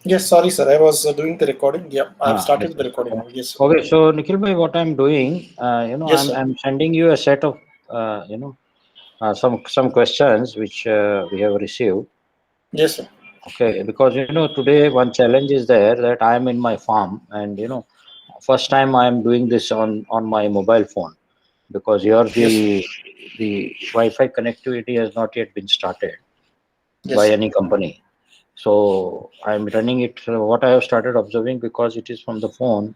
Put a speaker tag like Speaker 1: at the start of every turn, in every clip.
Speaker 1: Yes, sorry, sir. I was doing the recording. Yeah, I've
Speaker 2: Yes,
Speaker 1: started the
Speaker 2: yes,
Speaker 1: recording
Speaker 2: okay.
Speaker 1: now. Yes, sir.
Speaker 2: Okay, so Nikhil bhai, what I'm doing,
Speaker 1: Yes, sir.
Speaker 2: I'm sending you a set of, some questions which we have received.
Speaker 1: Yes, sir.
Speaker 2: Okay, because today one challenge is there that I am in my farm, and first time I am doing this on my mobile phone, because here
Speaker 1: Yes, sir.
Speaker 2: the Wi-Fi connectivity has not yet been started
Speaker 1: Yes,
Speaker 2: by
Speaker 1: sir.
Speaker 2: any company. So I'm running it. What I have started observing, because it is from the phone,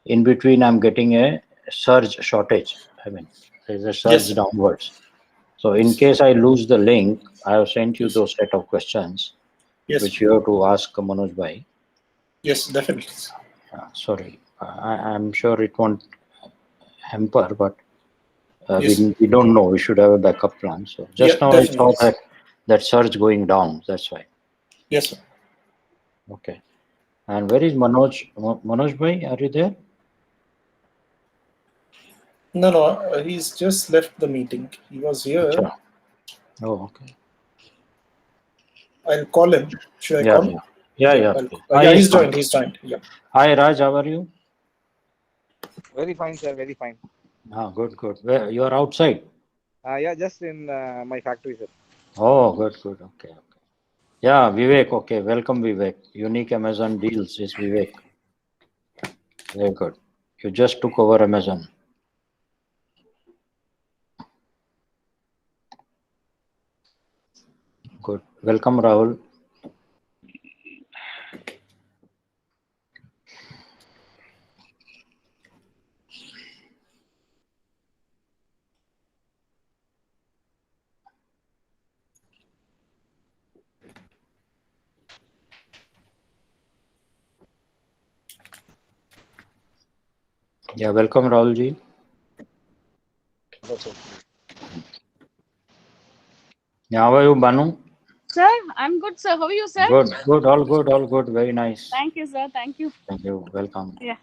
Speaker 2: in between I'm getting a surge shortage. I mean, there's a
Speaker 1: Yes,
Speaker 2: surge
Speaker 1: sir.
Speaker 2: downwards. So in
Speaker 1: Yes.
Speaker 2: case I lose the link, I have sent you
Speaker 1: Yes.
Speaker 2: those set of questions
Speaker 1: Yes, sir.
Speaker 2: which you have to ask Manoj Bhai.
Speaker 1: Yes, definitely, sir.
Speaker 2: Sorry, I'm sure it won't hamper, but
Speaker 1: Yes, sir.
Speaker 2: we don't know. We should have a backup plan. So
Speaker 1: Yeah,
Speaker 2: just now I saw
Speaker 1: definitely, sir.
Speaker 2: that surge going down. That's why.
Speaker 1: Yes, sir.
Speaker 2: Okay. And where is Manoj? Manoj Bhai, are you there?
Speaker 1: No, no, he's just left the meeting. He was here.
Speaker 2: Acha. Oh, okay.
Speaker 1: I'll call him. Should I
Speaker 2: Yeah,
Speaker 1: call?
Speaker 2: yeah. Yeah,
Speaker 1: Yeah,
Speaker 2: yeah,
Speaker 1: I'll,
Speaker 2: please. Ah,
Speaker 1: yeah,
Speaker 2: he's
Speaker 1: he's
Speaker 2: fine.
Speaker 1: joined. He's joined. Yeah.
Speaker 2: Hi, Raj, how are you?
Speaker 3: Very fine, sir. Very fine.
Speaker 2: Ah, good, good. Where you are outside?
Speaker 3: Yeah, just in my factory, sir.
Speaker 2: Oh, good, good. Okay, okay. Yeah, Vivek. Okay, welcome, Vivek. Unique Amazon deals is Vivek. Very good. You just took over Amazon. Good. Welcome, Rahul. Yeah, welcome, Rahul ji.
Speaker 3: That's all.
Speaker 2: Yeah, how are you, Banu?
Speaker 4: Sir, I'm good, sir. How are you, sir?
Speaker 2: Good, good, all good, all good. Very nice.
Speaker 4: Thank you, sir. Thank you.
Speaker 2: Thank you. Welcome.
Speaker 4: Yeah.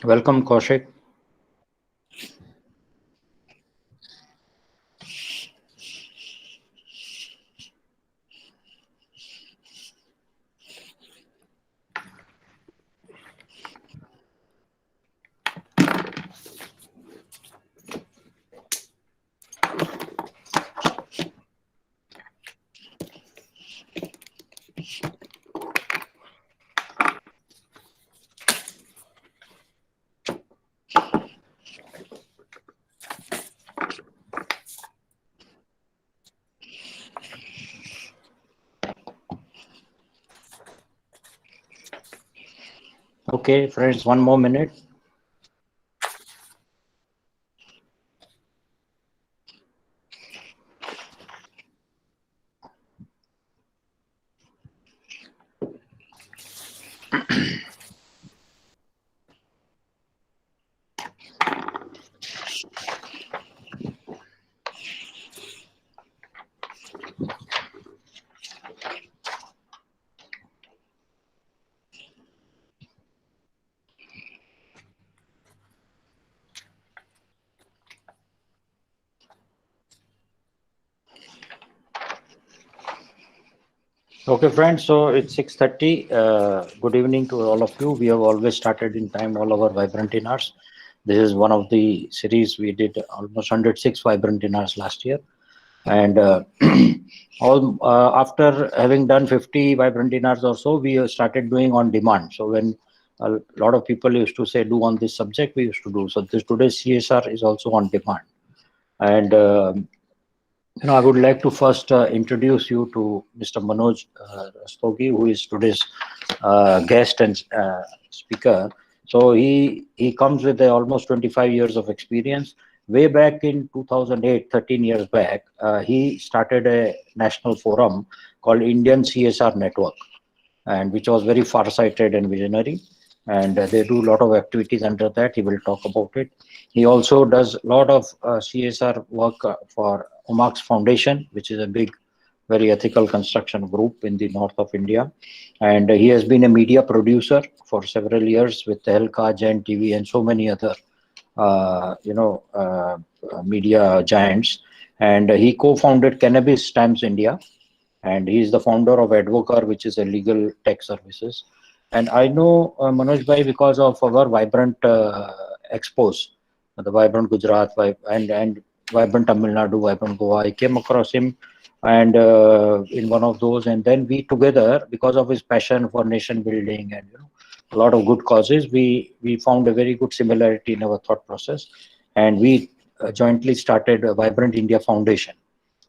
Speaker 2: Welcome, Kaushik. Okay, friends, one more minute. Okay, friends, so it's 6:30. Good evening to all of you. We have always started in time all our vibrant dinars. This is one of the series. We did almost 106 vibrant dinars last year. And after having done 50 vibrant dinars or so, we started doing on demand. So when a lot of people used to say, do on this subject, we used to do. So this today's CSR is also on demand. And I would like to first introduce you to Mr. Manoj Rastogi, who is today's guest and speaker. So he comes with almost 25 years of experience. Way back in 2008, 13 years back, he started a national forum called Indian CSR Network, and which was very far-sighted and visionary. And they do a lot of activities under that. He will talk about it. He also does a lot of CSR work for Omax Foundation, which is a big, very ethical construction group in the north of India. And he has been a media producer for several years with Telka, Gen TV, and so many other, media giants. And he co-founded Cannabis Times India, and he is the founder of Advocar, which is a legal tech services. And I know Manoj Bhai because of our vibrant expos, the vibrant Gujarat and vibrant Tamil Nadu, vibrant Goa. I came across him and in one of those, and then we together, because of his passion for nation building and a lot of good causes, we found a very good similarity in our thought process, and we jointly started a Vibrant India Foundation,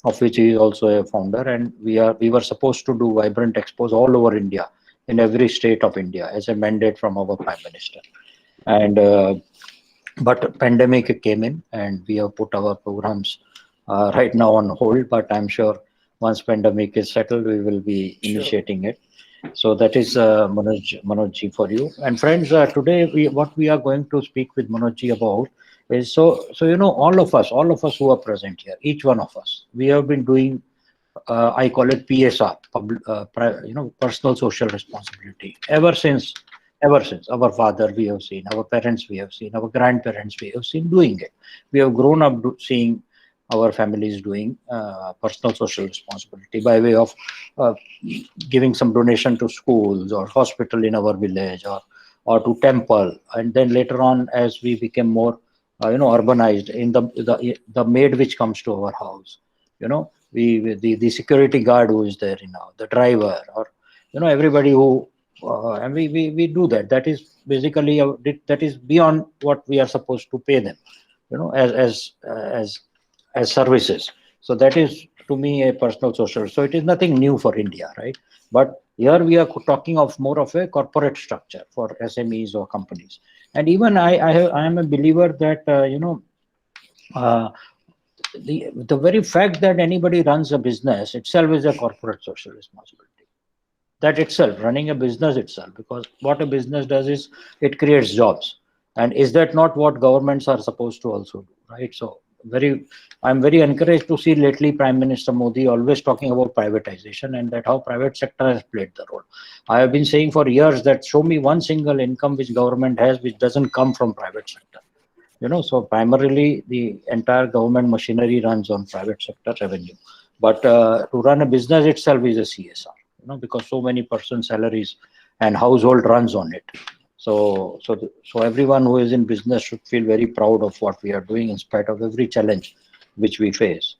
Speaker 2: of which he is also a founder. And we were supposed to do vibrant expos all over India, in every state of India, as a mandate from our Prime Minister. And but pandemic came in, and we have put our programs right now on hold. But I'm sure once pandemic is settled, we will be initiating it. So that is Manoj ji for you. And friends, today what we are going to speak with Manoj ji about is, so all of us who are present here, each one of us, we have been doing, I call it PSR, personal social responsibility, ever since our father we have seen, our parents we have seen, our grandparents we have seen doing it. We have grown up seeing our families doing personal social responsibility by way of uh, giving some donation to schools or hospital in our village, or to temple. And then later on, as we became more urbanized, in the maid which comes to our house, the security guard who is there, the driver, or everybody who and we do that. That is basically that is beyond what we are supposed to pay them, as services. So that is, to me, a personal social. So it is nothing new for India, right? But here we are talking of more of a corporate structure for SMEs or companies. And even I am a believer that uh, the very fact that anybody runs a business itself is a corporate social responsibility. That itself, running a business itself, because what a business does is it creates jobs. And is that not what governments are supposed to also do, right? So I'm very encouraged to see lately Prime Minister Modi always talking about privatization, and that how private sector has played the role. I have been saying for years that show me one single income which government has which doesn't come from private sector. So primarily the entire government machinery runs on private sector revenue. But to run a business itself is a CSR, because so many person salaries and household runs on it. So everyone who is in business should feel very proud of what we are doing in spite of every challenge which we face.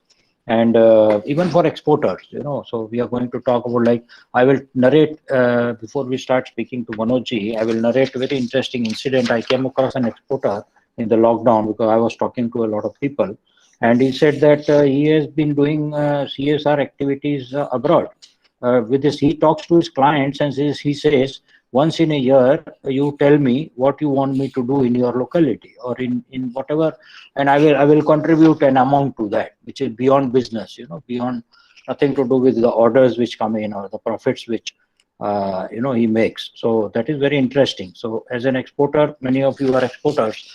Speaker 2: And even for exporters, so we are going to talk about, like, I will narrate, before we start speaking to Manoj ji, I will narrate a very interesting incident. I came across an exporter in the lockdown because I was talking to a lot of people, and he said that he has been doing CSR activities abroad. With this, he talks to his clients and he says, once in a year, you tell me what you want me to do in your locality or in whatever, and I will contribute an amount to that, which is beyond business, beyond, nothing to do with the orders which come in or the profits which he makes. So that is very interesting. So as an exporter, many of you are exporters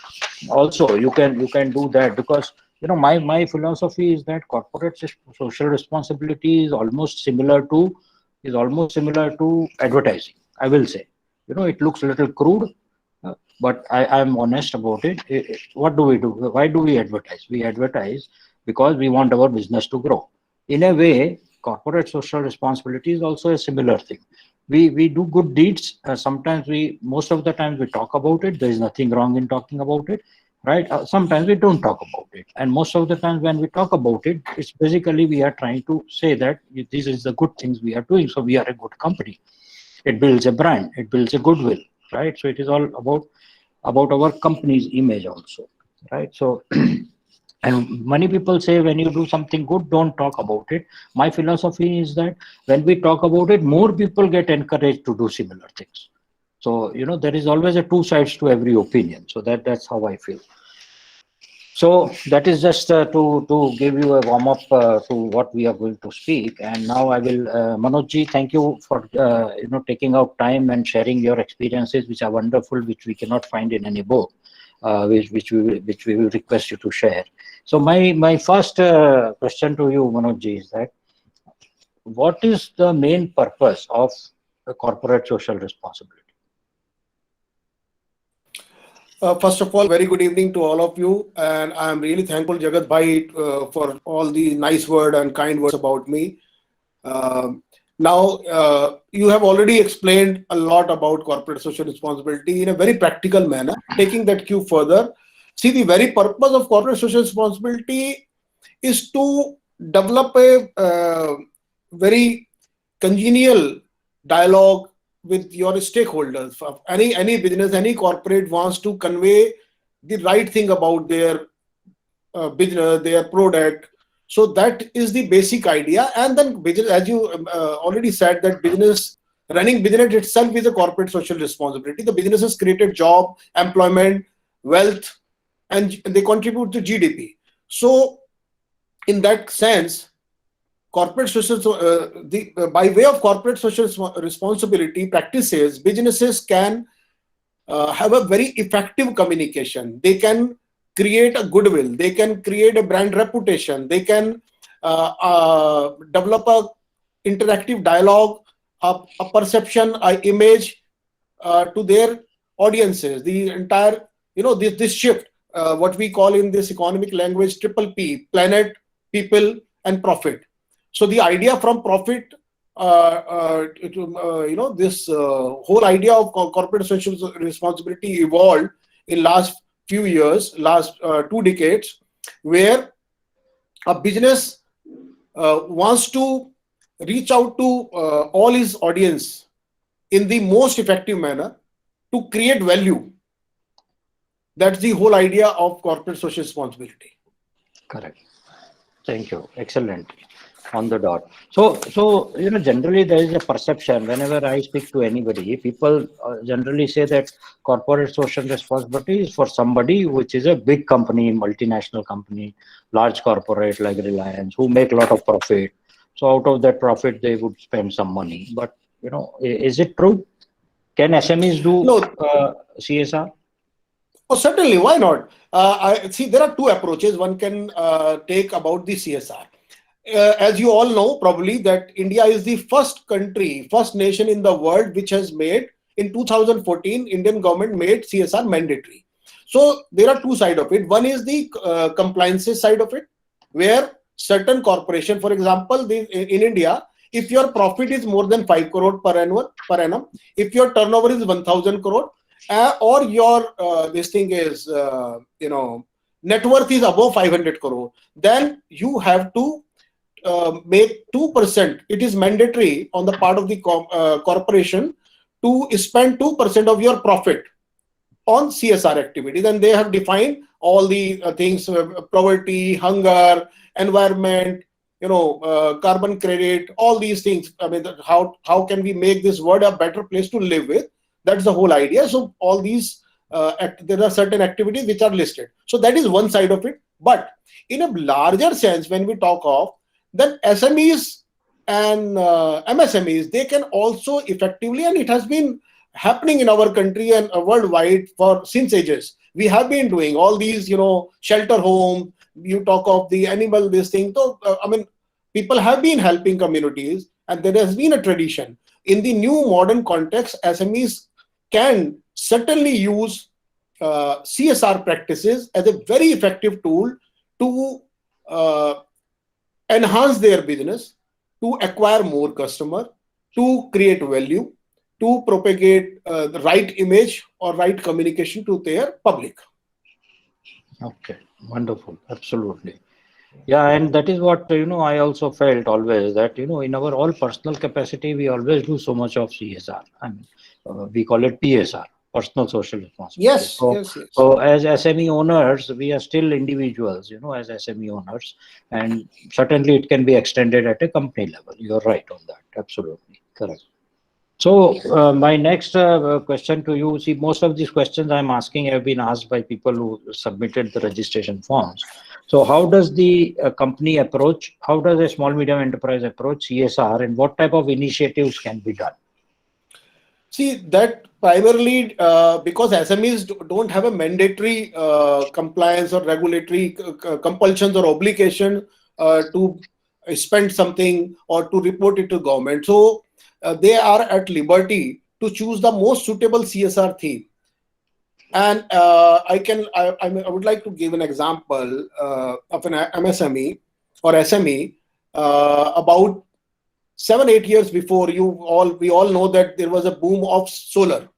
Speaker 2: also, you can do that, because my philosophy is that corporate social responsibility is almost similar to advertising, I will say. It looks a little crude, but I'm honest about it. What do we do? Why do we advertise? We advertise because we want our business to grow. In a way, corporate social responsibility is also a similar thing. We do good deeds. Sometimes most of the times we talk about it. There is nothing wrong in talking about it, right? Sometimes we don't talk about it, and most of the times when we talk about it, it's basically we are trying to say that this is the good things we are doing, so we are a good company. It builds a brand, it builds a goodwill, right? So it is all about our company's image also, right? So And many people say when you do something good, don't talk about it. My philosophy is that when we talk about it, more people get encouraged to do similar things. So, there is always a two sides to every opinion. So that's how I feel. So that is just to give you a warm up to what we are going to speak. And now I will, Manoj ji, thank you for taking out time and sharing your experiences, which are wonderful, which we cannot find in any book, which we will request you to share. So my first question to you, Manoj ji, is that what is the main purpose of the corporate social responsibility?
Speaker 5: First of all, very good evening to all of you, and I am really thankful, Jagat Bhai, for all the nice word and kind words about me. Now, you have already explained a lot about corporate social responsibility in a very practical manner. Taking that cue further, see, the very purpose of corporate social responsibility is to develop a very congenial dialogue with your stakeholders. Any business, any corporate wants to convey the right thing about their business, their product. So that is the basic idea. And then business, as you already said, that running business itself is a corporate social responsibility. The business has created job, employment, wealth, and they contribute to GDP. So in that sense, corporate social by way of corporate social responsibility practices, businesses can have a very effective communication. They can create a goodwill. They can create a brand reputation. They can develop a interactive dialogue, a perception, a image to their audiences. The entire, this shift, what we call in this economic language, triple P: planet, people, and profit. So the idea from profit, this whole idea of corporate social responsibility evolved in last few years, last 2 decades, where a business wants to reach out to all his audience in the most effective manner to create value. That's the whole idea of corporate social responsibility.
Speaker 2: Correct. Thank you. Excellent. On the dot. So generally there is a perception whenever I speak to anybody, people generally say that corporate social responsibility is for somebody which is a big company, multinational company, large corporate like Reliance, who make a lot of profit. So out of that profit, they would spend some money. But is it true? Can SMEs do
Speaker 5: No.
Speaker 2: CSR?
Speaker 5: Oh, certainly. Why not? I see. There are two approaches one can take about the CSR. As you all know, probably, that India is the first nation in the world which has made, in 2014, Indian government made CSR mandatory. So there are two sides of it. One is the compliances side of it, where certain corporation, for example, in India, if your profit is more than 5 crore per annum, if your turnover is 1,000 crore, or your this thing is net worth is above 500 crore, then you have to make 2%. It is mandatory on the part of the corporation to spend 2% of your profit on CSR activities. And they have defined all the things: poverty, hunger, environment, carbon credit, all these things. I mean, how can we make this world a better place to live with? That's the whole idea. So all these there are certain activities which are listed. So that is one side of it. But in a larger sense, when we talk of, then SMEs and MSMEs, they can also effectively, and it has been happening in our country and worldwide for since ages. We have been doing all these, shelter home. You talk of the animal, this thing. So, people have been helping communities, and there has been a tradition. In the new modern context, SMEs can certainly use CSR practices as a very effective tool to enhance their business, to acquire more customer, to create value, to propagate the right image or right communication to their public.
Speaker 2: Okay, wonderful. Absolutely. Yeah, and that is what, I also felt always that, in our all personal capacity, we always do so much of CSR. I mean, we call it PSR, personal social responsibility.
Speaker 5: Yes,
Speaker 2: So,
Speaker 5: yes, yes.
Speaker 2: so as SME owners, we are still individuals, as SME owners, and certainly it can be extended at a company level. You're right on that. Absolutely correct. So my next question to you, see, most of these questions I'm asking have been asked by people who submitted the registration forms. So how does the company approach, how does a small medium enterprise approach CSR, and what type of initiatives can be done?
Speaker 5: See, that primarily because SMEs don't have a mandatory compliance or regulatory compulsions or obligation to spend something or to report it to government. So they are at liberty to choose the most suitable CSR theme. And I would like to give an example of an MSME or SME about 7 8 years before. We all know that there was a boom of solar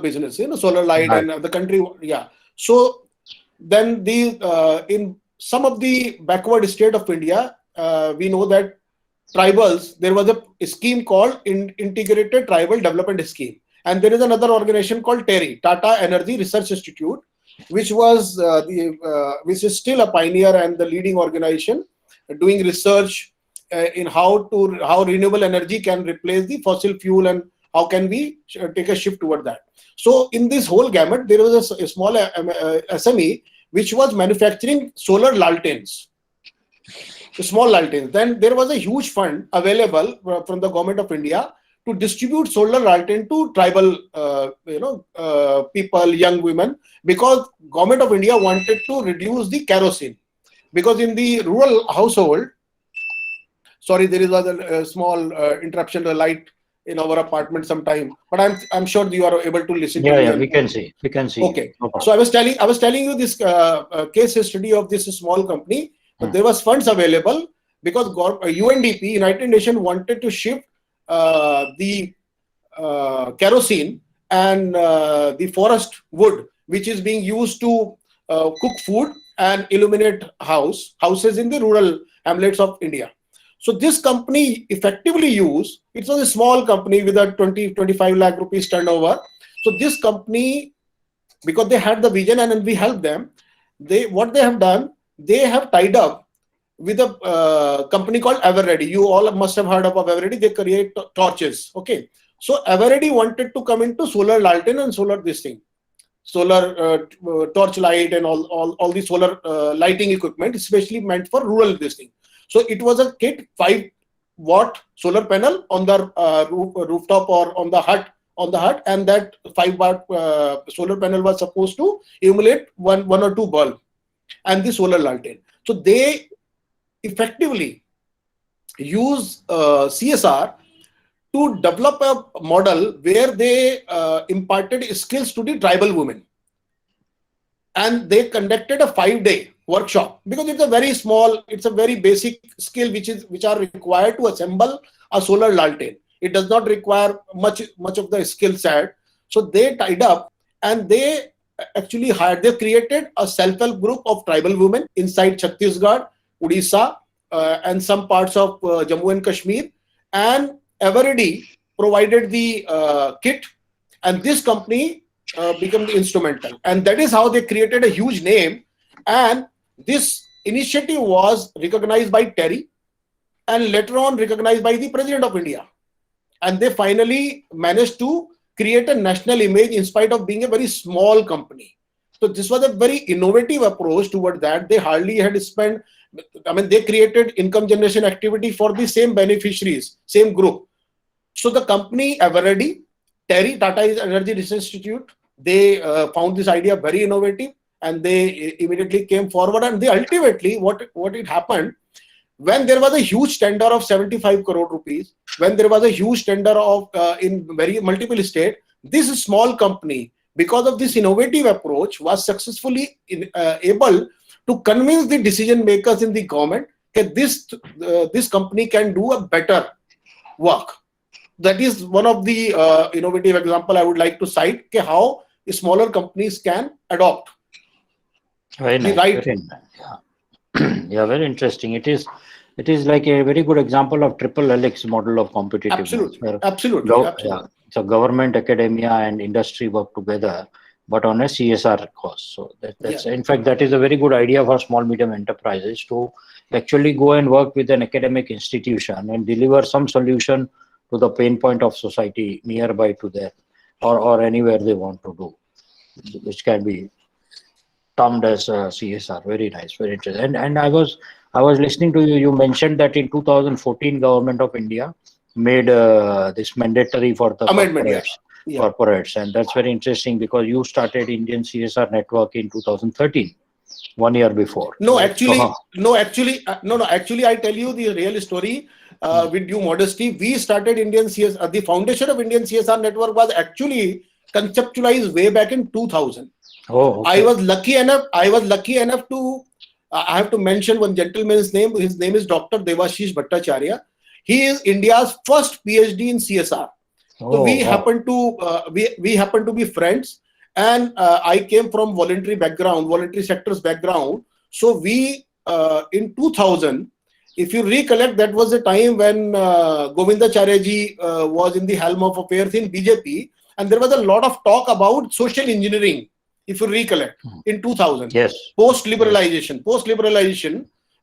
Speaker 5: business, solar light,
Speaker 2: Right.
Speaker 5: and the country, yeah. So then in some of the backward state of India, we know that tribals, there was a scheme called Integrated Tribal Development Scheme, and there is another organization called TERI, Tata Energy Research Institute, which is still a pioneer and the leading organization doing research in how renewable energy can replace the fossil fuel, and how can we take a shift toward that. So in this whole gamut, there was a small SME which was manufacturing solar lanterns, small lanterns. Then there was a huge fund available from the government of India to distribute solar lantern to tribal people, young women, because government of India wanted to reduce the kerosene, because in the rural household, sorry, there is a small interruption, the light in our apartment sometime, but I'm sure you are able to listen to me.
Speaker 2: Yeah, we can see.
Speaker 5: Okay.
Speaker 2: No problem.
Speaker 5: So I was telling you this case study of this small company, but there was funds available because UNDP, United Nations, wanted to shift the kerosene and the forest wood, which is being used to cook food and illuminate houses in the rural hamlets of India. So this company effectively it was a small company with a 20-25 lakh rupees turnover. So this company, because they had the vision and we helped them, what they have done, they have tied up with a company called Everready. You all must have heard of Everready. They create torches. Okay. So Everready wanted to come into solar lantern and solar torch light and all the solar lighting equipment, especially meant for rural this thing. So it was a kit, 5-watt solar panel on the rooftop or on the hut, and that 5-watt solar panel was supposed to emulate one or two bulb and the solar lantern. So they effectively use CSR to develop a model where they imparted skills to the tribal women, and they conducted a 5-day workshop, because it's a very basic skill which are required to assemble a solar lantern. It does not require much of the skill set. So they tied up and they created a self-help group of tribal women inside Chhattisgarh, Odisha, and some parts of Jammu and Kashmir, and Everready provided the kit, and this company became the instrumental, and that is how they created a huge name. And this initiative was recognized by TERI and later on recognized by the President of India, and they finally managed to create a national image in spite of being a very small company. So this was a very innovative approach toward that. They hardly had spent, they created income generation activity for the same beneficiaries, same group. So the company Everready, TERI, Tata Energy Research Institute, they found this idea very innovative, and they immediately came forward. And they ultimately, what it happened, when there was a huge tender of 75 crore rupees, when there was a huge tender of in very multiple states, this small company, because of this innovative approach, was successfully able to convince the decision makers in the government that this company can do a better work. That is one of the innovative example I would like to cite, how smaller companies can adopt
Speaker 2: Very
Speaker 5: the
Speaker 2: nice.
Speaker 5: right.
Speaker 2: Very nice. Yeah. Yeah, very interesting. It is like a very good example of triple helix model of competitiveness.
Speaker 5: Absolutely,
Speaker 2: where
Speaker 5: absolutely.
Speaker 2: So government, academia, and industry work together, but on a CSR cost. So that's in fact that is a very good idea for small medium enterprises to actually go and work with an academic institution and deliver some solution to the pain point of society nearby to them, or anywhere they want to do, which can be termed as CSR. Very nice, very interesting. And I was listening to you. You mentioned that in 2014, Government of India made this mandatory for the
Speaker 5: Amendment,
Speaker 2: corporates, and that's very interesting because you started Indian CSR network in 2013, 1 year before.
Speaker 5: No,
Speaker 2: right?
Speaker 5: actually, I tell you the real story. With due modesty, we started Indian CSR. The foundation of Indian CSR network was actually conceptualized way back in 2000.
Speaker 2: Oh, okay.
Speaker 5: I was lucky enough to. I have to mention one gentleman's name. His name is Dr. Devashish Bhattacharya. He is India's first PhD in CSR. So we happen to be friends, and I came from voluntary sectors background. So we in 2000, if you recollect, that was the time when Govindacharya ji was in the helm of affairs in BJP, and there was a lot of talk about social engineering. If you recollect, in 2000,
Speaker 2: Yes.
Speaker 5: post-liberalization,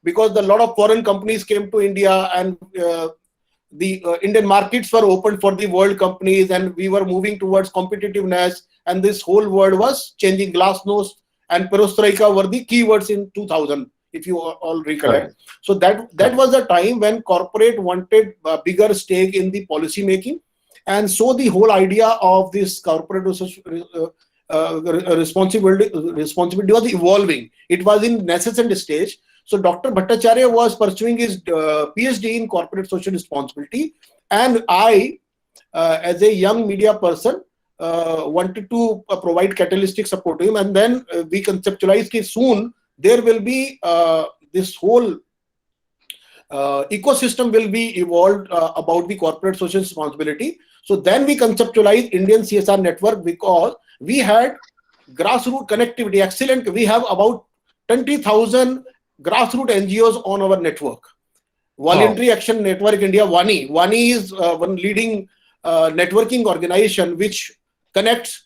Speaker 5: because a lot of foreign companies came to India, and the Indian markets were opened for the world companies, and we were moving towards competitiveness, and this whole world was changing. Glasnost and perestroika were the keywords in 2000, if you all recollect.
Speaker 2: Right.
Speaker 5: So that was the time when corporate wanted a bigger stake in the policy making, and so the whole idea of this corporate responsibility was evolving. It was in nascent stage. So Dr. Bhattacharya was pursuing his PhD in corporate social responsibility, and I, as a young media person, wanted to provide catalytic support to him. And then we conceptualized that soon there will be this whole ecosystem will be evolved about the corporate social responsibility. So then we conceptualized Indian CSR network because we had grassroots connectivity, excellent. We have about 20,000 grassroots NGOs on our network. Voluntary Action Network India, WANI. WANI is one leading networking organization which connects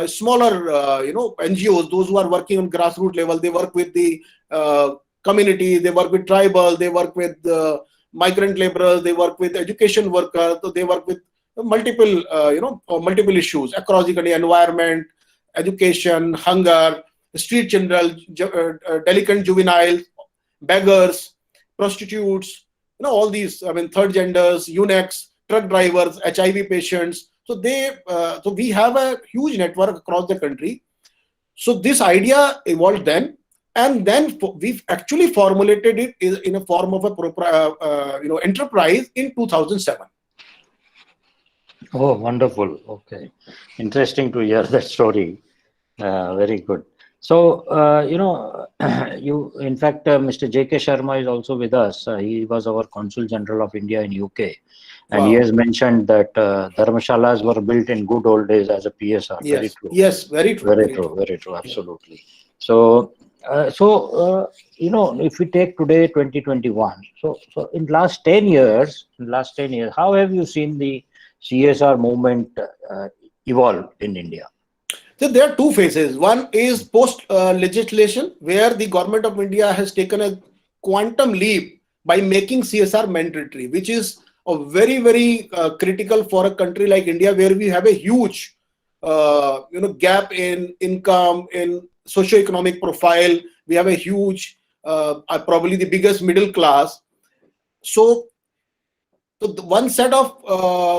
Speaker 5: smaller NGOs, those who are working on grassroots level. They work with the community, they work with tribal, they work with migrant laborers, they work with education workers, so they work with multiple issues across the country: environment, education, hunger, street children, delinquent juveniles, beggars, prostitutes, all these, third genders, eunuchs, truck drivers, HIV patients. So so we have a huge network across the country. So this idea evolved then, and then we've actually formulated it in a form of a enterprise in 2007.
Speaker 2: Oh, wonderful. Okay. Interesting to hear that story. Very good. So, in fact, Mr. J.K. Sharma is also with us. He was our Consul General of India in UK. And he has mentioned that dharmashalas were built in good old days as a PSR.
Speaker 5: Yes.
Speaker 2: Very true.
Speaker 5: Yes, very true.
Speaker 2: Very true. Absolutely. So, if we take today 2021, so in last 10 years, how have you seen the CSR movement evolve in India?
Speaker 5: So there are two phases. One is post legislation, where the government of India has taken a quantum leap by making CSR mandatory, which is a very, very critical for a country like India, where we have a huge gap in income, in socio-economic profile. We have a huge, probably the biggest middle class. So the one set of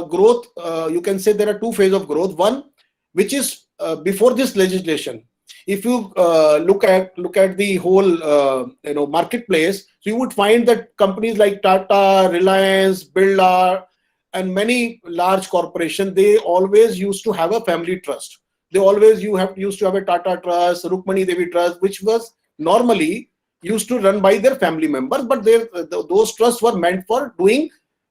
Speaker 5: growth, you can say there are two phases of growth. One, which is before this legislation. If you look at the whole marketplace, so you would find that companies like Tata, Reliance, Birla, and many large corporations, they always used to have a family trust. They always used to have a Tata Trust, Rukmani Devi Trust, which was normally used to run by their family members, but those trusts were meant for doing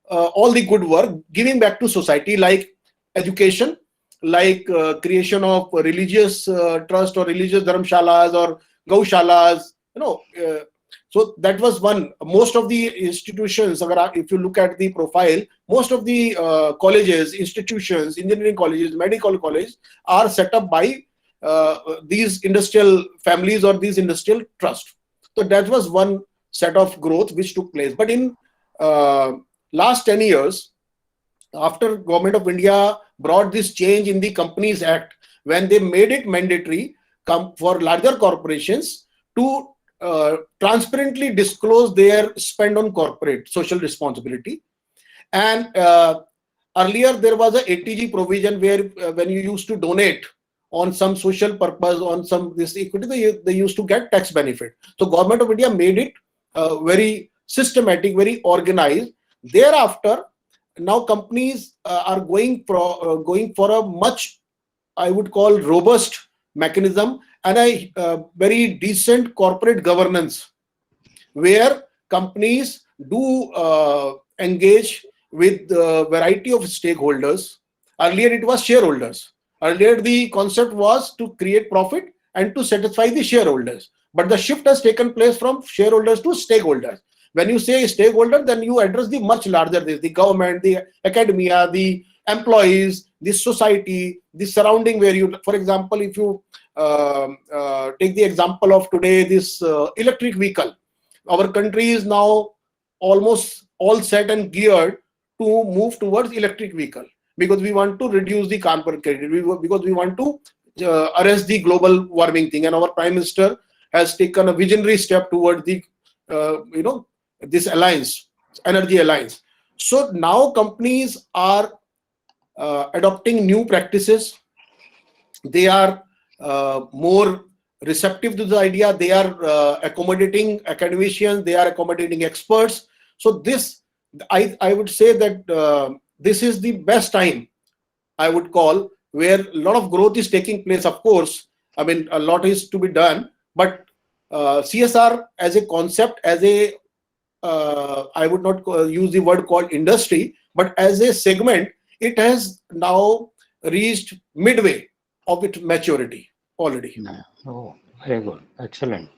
Speaker 5: all the good work, giving back to society, like education, like creation of religious trust or religious dharamshalas or gaushalas. So So that was one. Most of the institutions, if you look at the profile, most of the colleges, institutions, engineering colleges, medical colleges are set up by these industrial families or these industrial trusts. So that was one set of growth which took place. But in last 10 years, after Government of India brought this change in the Companies Act, when they made it mandatory for larger corporations to transparently disclose their spend on corporate social responsibility. And earlier there was a ATG provision where when you used to donate on some social purpose, on some this equity, they used to get tax benefit. So Government of India made it very systematic, very organized. Thereafter, now companies are going for a much, I would call, robust mechanism and a very decent corporate governance, where companies do engage with a variety of stakeholders. Earlier it was shareholders. Earlier the concept was to create profit and to satisfy the shareholders. But the shift has taken place from shareholders to stakeholders. When you say stakeholder, then you address the much larger, the government, the academia, the employees, the society, the surrounding where you, for example, if you take the example of today, this electric vehicle, our country is now almost all set and geared to move towards electric vehicle, because we want to reduce the carbon credit, because we want to arrest the global warming thing, and our Prime Minister has taken a visionary step towards the this alliance, energy alliance. So now companies are adopting new practices. They are more receptive to the idea. They are accommodating academicians. They are accommodating experts. So this, I would say that this is the best time, I would call, where a lot of growth is taking place. Of course, I mean, a lot is to be done, but CSR as a concept, as a I would not use the word called industry, but as a segment, it has now reached midway of its maturity already.
Speaker 2: Oh, very good. Excellent.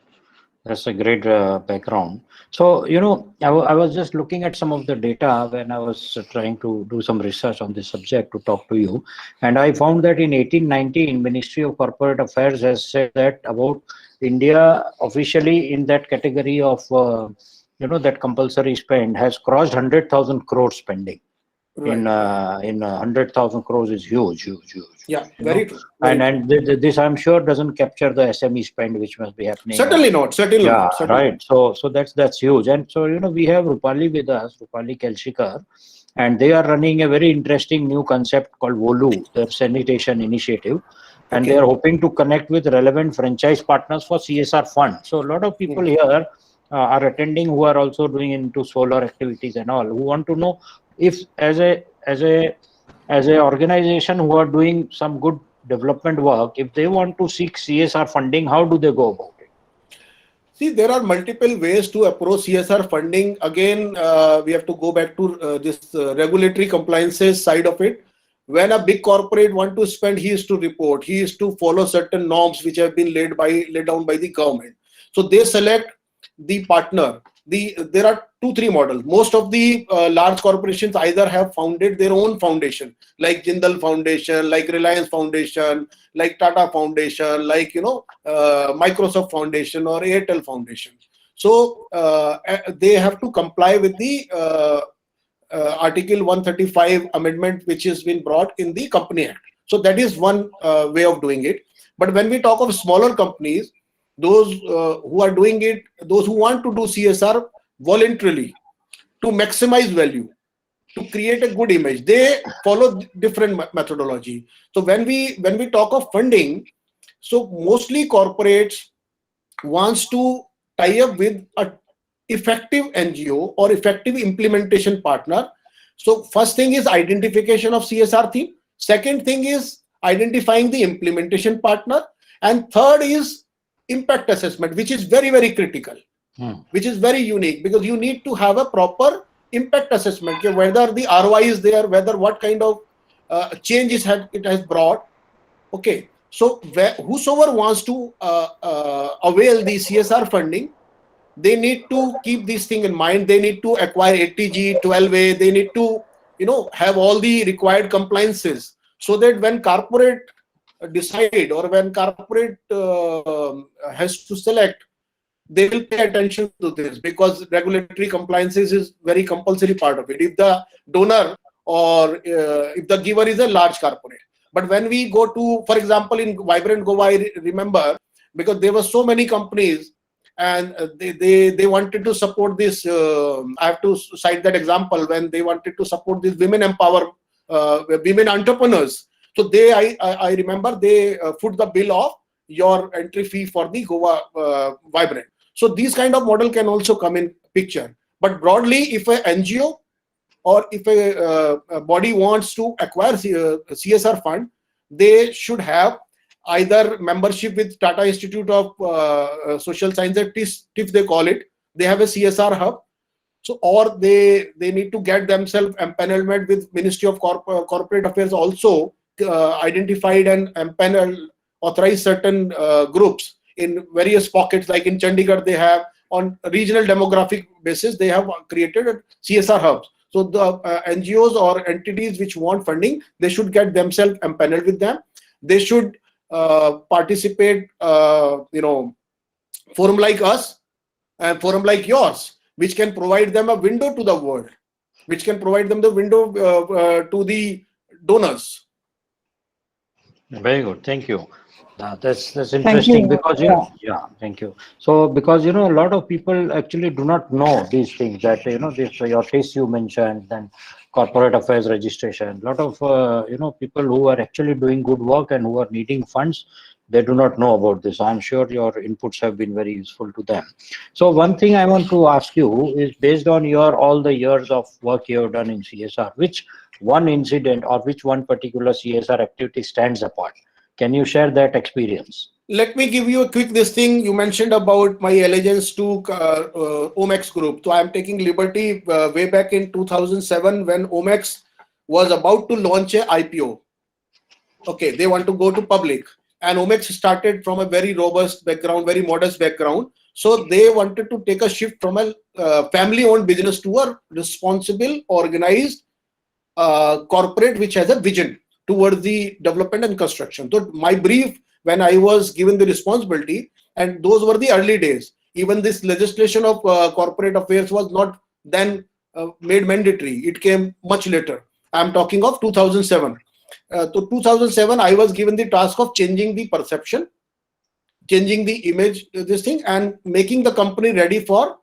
Speaker 2: That's a great background. So, I was just looking at some of the data when I was trying to do some research on this subject to talk to you. And I found that in 1819, Ministry of Corporate Affairs has said that about India officially in that category of, that compulsory spend has crossed 100,000 crore spending.
Speaker 5: Right.
Speaker 2: In 100,000 crores is huge.
Speaker 5: Yeah, very true.
Speaker 2: And this I'm sure doesn't capture the SME spend which must be happening.
Speaker 5: Certainly not. Certainly not.
Speaker 2: Right. So that's huge. And so we have Rupali with us, Rupali Kelshikar, and they are running a very interesting new concept called Volu, their sanitation initiative, and they are hoping to connect with relevant franchise partners for CSR fund. So a lot of people here are attending who are also doing into solar activities and all, who want to know if as a organization who are doing some good development work, if they want to seek CSR funding, how do they go about it?
Speaker 5: See, there are multiple ways to approach CSR funding. Again, we have to go back to this regulatory compliances side of it. When a big corporate want to spend, he is to report. He is to follow certain norms which have been laid down by the government. So they select the partner. There are 2-3 models. Most of the large corporations either have founded their own foundation, like Jindal Foundation, like Reliance Foundation, like Tata Foundation, like Microsoft Foundation or Airtel Foundation. So they have to comply with the Article 135 amendment which has been brought in the Company Act. So that is one way of doing it. But when we talk of smaller companies, those who are doing it, those who want to do CSR voluntarily to maximize value, to create a good image, they follow different methodology. So when we talk of funding, so mostly corporates wants to tie up with a effective NGO or effective implementation partner. So first thing is identification of CSR theme. Second thing is identifying the implementation partner. And third is impact assessment, which is very, very critical, which is very unique, because you need to have a proper impact assessment, whether the ROI is there, whether what kind of changes it has brought. Okay, so whosoever wants to avail the CSR funding, they need to keep this thing in mind. They need to acquire 80G, 12A. They need to, have all the required compliances, so that when corporate decide, or when corporate has to select, they will pay attention to this, because regulatory compliances is very compulsory part of it. If the donor, or if the giver is a large corporate. But when we go to, for example, in Vibrant Goa, I remember, because there were so many companies, and they wanted to support this. I have to cite that example, when they wanted to support these women empower, women entrepreneurs. So I remember they put the bill of your entry fee for the Goa Vibrant. So these kind of model can also come in picture. But broadly, if a NGO, or if a body wants to acquire CSR fund, they should have either membership with Tata Institute of Social Sciences, TIFF they call it. They have a CSR hub. So, or they need to get themselves empanelment with Ministry of Corporate Affairs, also identified and empanel, authorize certain groups in various pockets. Like in Chandigarh, they have, on regional demographic basis, they have created a CSR hubs. So the NGOs or entities which want funding, they should get themselves empaneled with them. They should participate, forum like us and forum like yours, which can provide them a window to the world, which can provide them the window to the donors.
Speaker 2: Very good. Thank you. That's
Speaker 6: Thank
Speaker 2: interesting,
Speaker 6: you.
Speaker 2: because yeah, thank you. So because a lot of people actually do not know these things, that this your case you mentioned, then corporate affairs registration. A lot of people who are actually doing good work and who are needing funds, they do not know about this. I'm sure your inputs have been very useful to them. So one thing I want to ask you is, based on your all the years of work you have done in CSR, which one incident or which one particular CSR activity stands apart? Can you share that experience?
Speaker 5: Let me give you a quick this thing. You mentioned about my allegiance to Omex Group. So I'm taking liberty way back in 2007, when Omex was about to launch a IPO. Okay, they want to go to public. And Omex started from a very robust background, very modest background. So they wanted to take a shift from a family-owned business to a responsible, organized corporate which has a vision towards the development and construction. So my brief, when I was given the responsibility, and those were the early days, even this legislation of corporate affairs was not then made mandatory. It came much later. I'm talking of 2007. So 2007, I was given the task of changing the perception, changing the image, this thing, and making the company ready for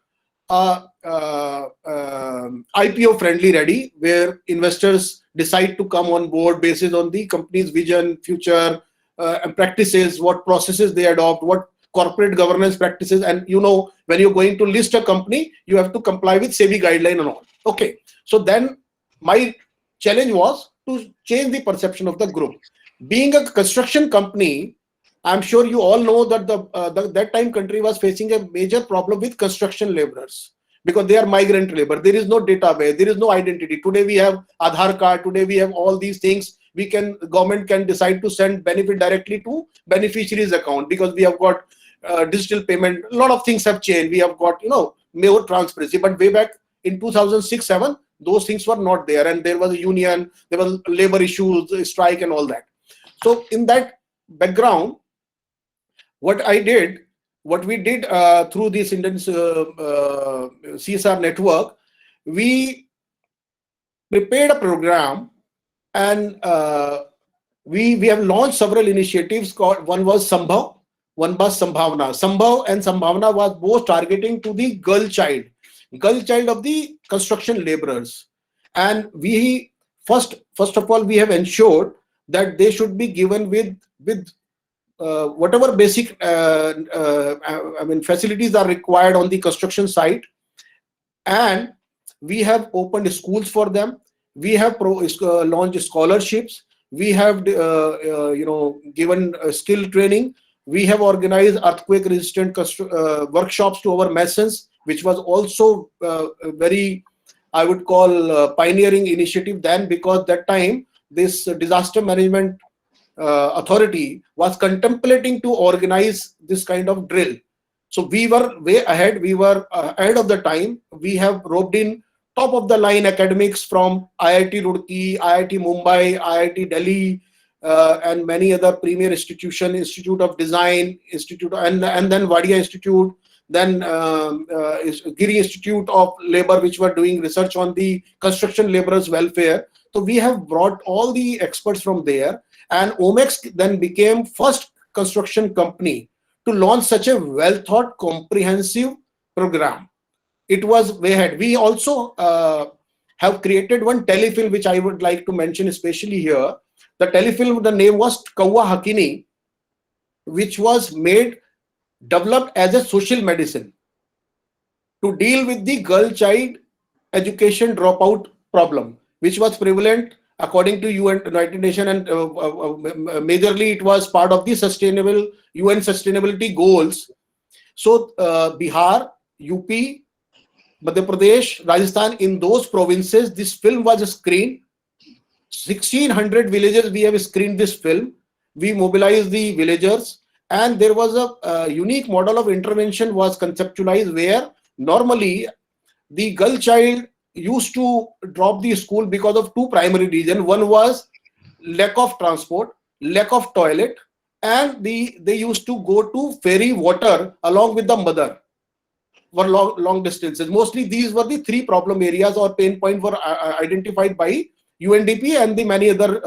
Speaker 5: IPO friendly ready, where investors decide to come on board basis on the company's vision, future, and practices, what processes they adopt, what corporate governance practices. And when you're going to list a company, you have to comply with SEBI guideline and all. Okay, so then my challenge was to change the perception of the group. Being a construction company, I'm sure you all know that that time country was facing a major problem with construction laborers, because they are migrant labor. There is no database, there is no identity. Today we have Aadhaar card, today we have all these things. Government can decide to send benefit directly to beneficiaries account, because we have got digital payment. A lot of things have changed. We have got more transparency. But way back in 2006-7, those things were not there, and there was a union, there was labor issues, strike, and all that. So in that background, what we did through this Indian CSR network, we prepared a program, and we have launched several initiatives. One was Sambhav, one was Sambhavna. Sambhav and Sambhavna was both targeting to the girl child of the construction laborers. And we first of all, we have ensured that they should be given with whatever basic facilities are required on the construction site. And we have opened schools for them. We have launched scholarships. We have given skill training. We have organized earthquake resistant workshops to our masons, which was also very, I would call, pioneering initiative then, because that time this disaster management authority was contemplating to organize this kind of drill. So we were way ahead. We were ahead of the time. We have roped in top of the line academics from IIT Roorkee, IIT Mumbai, IIT Delhi, and many other premier institutions, Institute of Design, Institute, and then Wadia Institute, then Giri Institute of Labor, which were doing research on the construction laborers' welfare. So we have brought all the experts from there, and Omex then became first construction company to launch such a well thought, comprehensive program. It was way ahead. We also have created one telefilm, which I would like to mention especially here. The telefilm, the name was Kawa Hakini, which was developed as a social medicine to deal with the girl child education dropout problem, which was prevalent according to UN, United Nations, and majorly it was part of the UN sustainability goals. So Bihar, UP, Madhya Pradesh, Rajasthan, in those provinces, this film was screened. 1,600 villages we have screened this film. We mobilized the villagers, and there was a unique model of intervention was conceptualized where normally the girl child used to drop the school because of two primary reasons. One was lack of transport, lack of toilet, and they used to go to ferry water along with the mother for long distances. Mostly these were the three problem areas or pain point were identified by UNDP and the many other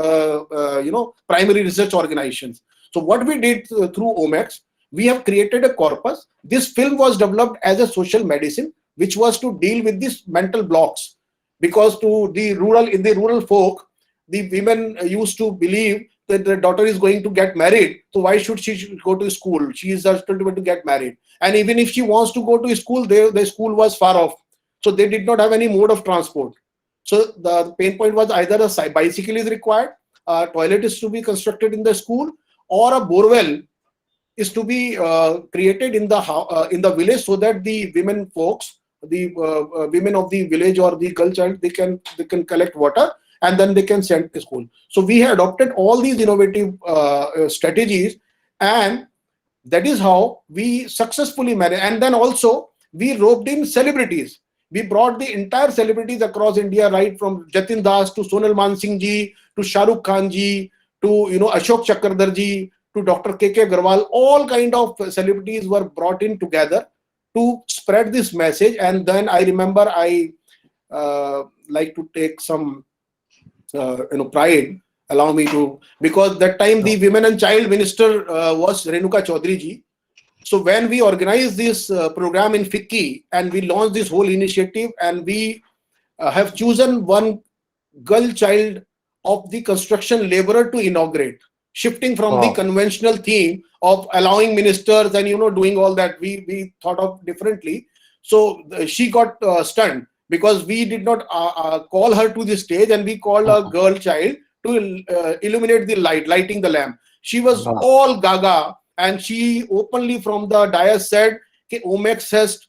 Speaker 5: primary research organizations. So what we did through Omex, we have created a corpus. This film was developed as a social medicine, which was to deal with these mental blocks, because in the rural folk, the women used to believe that the daughter is going to get married, so why should she go to school? She is just going to get married, and even if she wants to go to school, the school was far off, so they did not have any mode of transport. So the pain point was either a bicycle is required, a toilet is to be constructed in the school, or a borewell is to be created in the village, so that the women folks, the women of the village or the girl child, they can collect water and then they can send to school. So we have adopted all these innovative strategies, and that is how we successfully managed. And then also we roped in celebrities. We brought the entire celebrities across India, right from Jatin Das to Sonal Mansingh ji to Shah Rukh Khan ji to Ashok Chakradhar ji to Dr. KK Agarwal. All kind of celebrities were brought in together to spread this message. And then I remember I like to take some pride. Allow me to, because that time the Women and Child Minister was Renuka Chaudhary ji. So when we organized this program in FICCI and we launched this whole initiative, and we have chosen one girl child of the construction laborer to inaugurate, shifting from the conventional theme of allowing ministers and doing all that, we thought of differently. So she got stunned because we did not call her to the stage, and we called a girl child to illuminate the lighting the lamp. She was all gaga, and she openly from the dais said, Omex has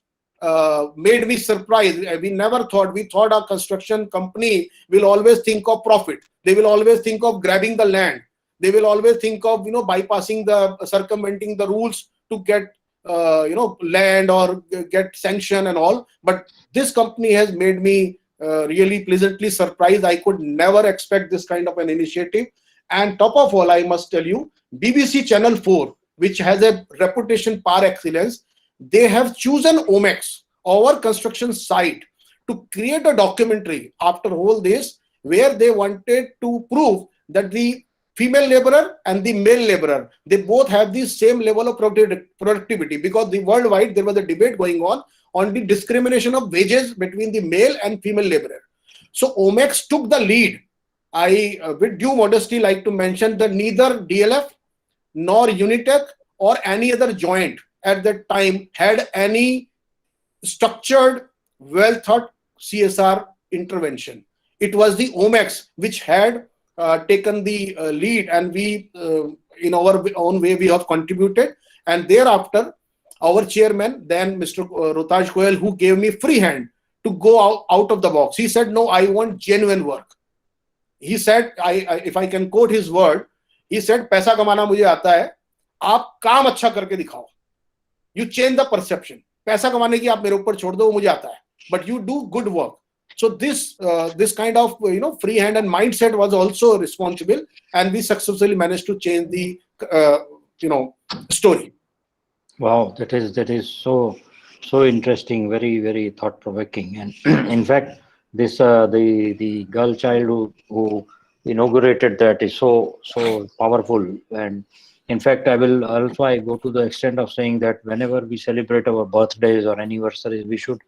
Speaker 5: made me surprised. We never thought, we thought a construction company will always think of profit. They will always think of grabbing the land. They will always think of, bypassing circumventing the rules to get, land or get sanction and all. But this company has made me really pleasantly surprised. I could never expect this kind of an initiative. And top of all, I must tell you, BBC Channel 4, which has a reputation par excellence, they have chosen Omex, our construction site, to create a documentary after all this, where they wanted to prove that the female laborer and the male laborer, they both have the same level of productivity, because worldwide there was a debate going on the discrimination of wages between the male and female laborer. So Omex took the lead. I, with due modesty, like to mention that neither DLF nor Unitech or any other joint at that time had any structured, well thought CSR intervention. It was the Omex which had taken the lead, and we, in our own way, we have contributed. And thereafter, our chairman, then Mr. Rotaj Goyal, who gave me free hand to go out of the box. He said, no, I want genuine work. He said, if I can quote his word, he said, पैसा कमाना मुझे आता है, आप काम अच्छा करके दिखाओ. you change the perception. पैसा कमाने की आप मेरे ऊपर छोड़ दो, वो मुझे आता है, but you do good work. So this kind of free hand and mindset was also responsible, and we successfully managed to change the story.
Speaker 2: Wow, that is so interesting, very very thought provoking, and in fact, this the girl child who inaugurated that is so powerful. And in fact, I go to the extent of saying that whenever we celebrate our birthdays or anniversaries, we should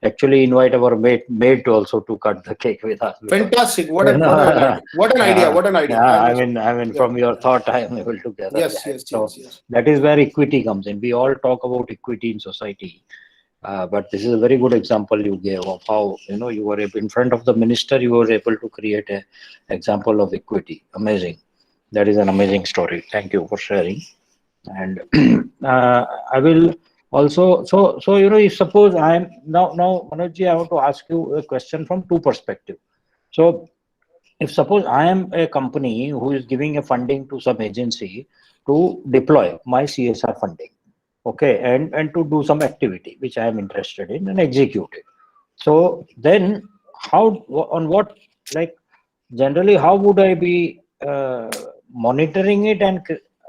Speaker 2: actually invite our maid to also to cut the cake with us.
Speaker 5: Fantastic! What an idea! What an idea! What an idea!
Speaker 2: I mean, from your thought, I am able to gather
Speaker 5: yes,
Speaker 2: that.
Speaker 5: yes,
Speaker 2: So
Speaker 5: yes.
Speaker 2: that is where equity comes in. We all talk about equity in society, but this is a very good example you gave of how you were able, in front of the minister, you were able to create a example of equity. Amazing. That is an amazing story. Thank you for sharing. And I will also, if suppose I am now Manojji, I want to ask you a question from two perspectives. So if suppose I am a company who is giving a funding to some agency to deploy my CSR funding, okay, and to do some activity which I am interested in and execute it. So then generally how would I be monitoring it, and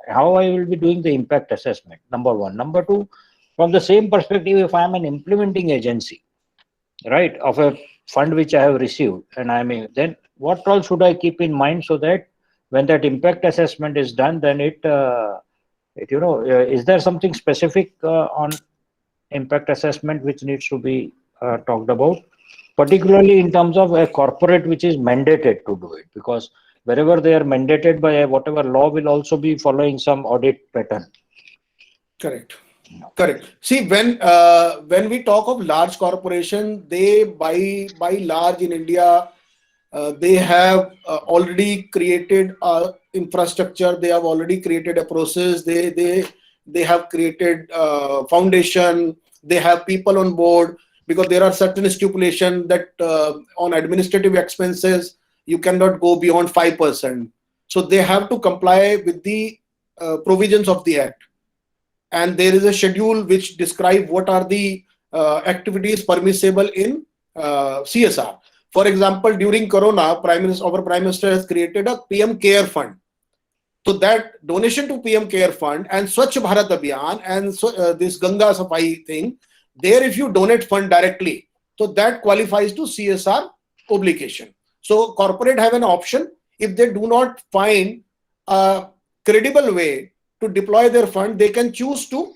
Speaker 2: how I will be doing the impact assessment? Number one. Number two, from the same perspective, if I am an implementing agency, right, of a fund which I have received, and then what all should I keep in mind so that when that impact assessment is done, then is there something specific on impact assessment which needs to be talked about, particularly in terms of a corporate which is mandated to do it, because wherever they are mandated by whatever law will also be following some audit pattern.
Speaker 5: Correct. See, when we talk of large corporation, they by large in India, they have already created infrastructure. They have already created a process. They have created foundation. They have people on board, because there are certain stipulations that on administrative expenses you cannot go beyond 5%. So they have to comply with the provisions of the Act. And there is a schedule which describe what are the activities permissible in CSR. For example, during Corona, our Prime Minister has created a PM Care Fund. So that donation to PM Care Fund and Swachh Bharat Abhiyan and this Ganga Safai thing, there if you donate fund directly, so that qualifies to CSR obligation. So corporate have an option. If they do not find a credible way to deploy their fund, they can choose to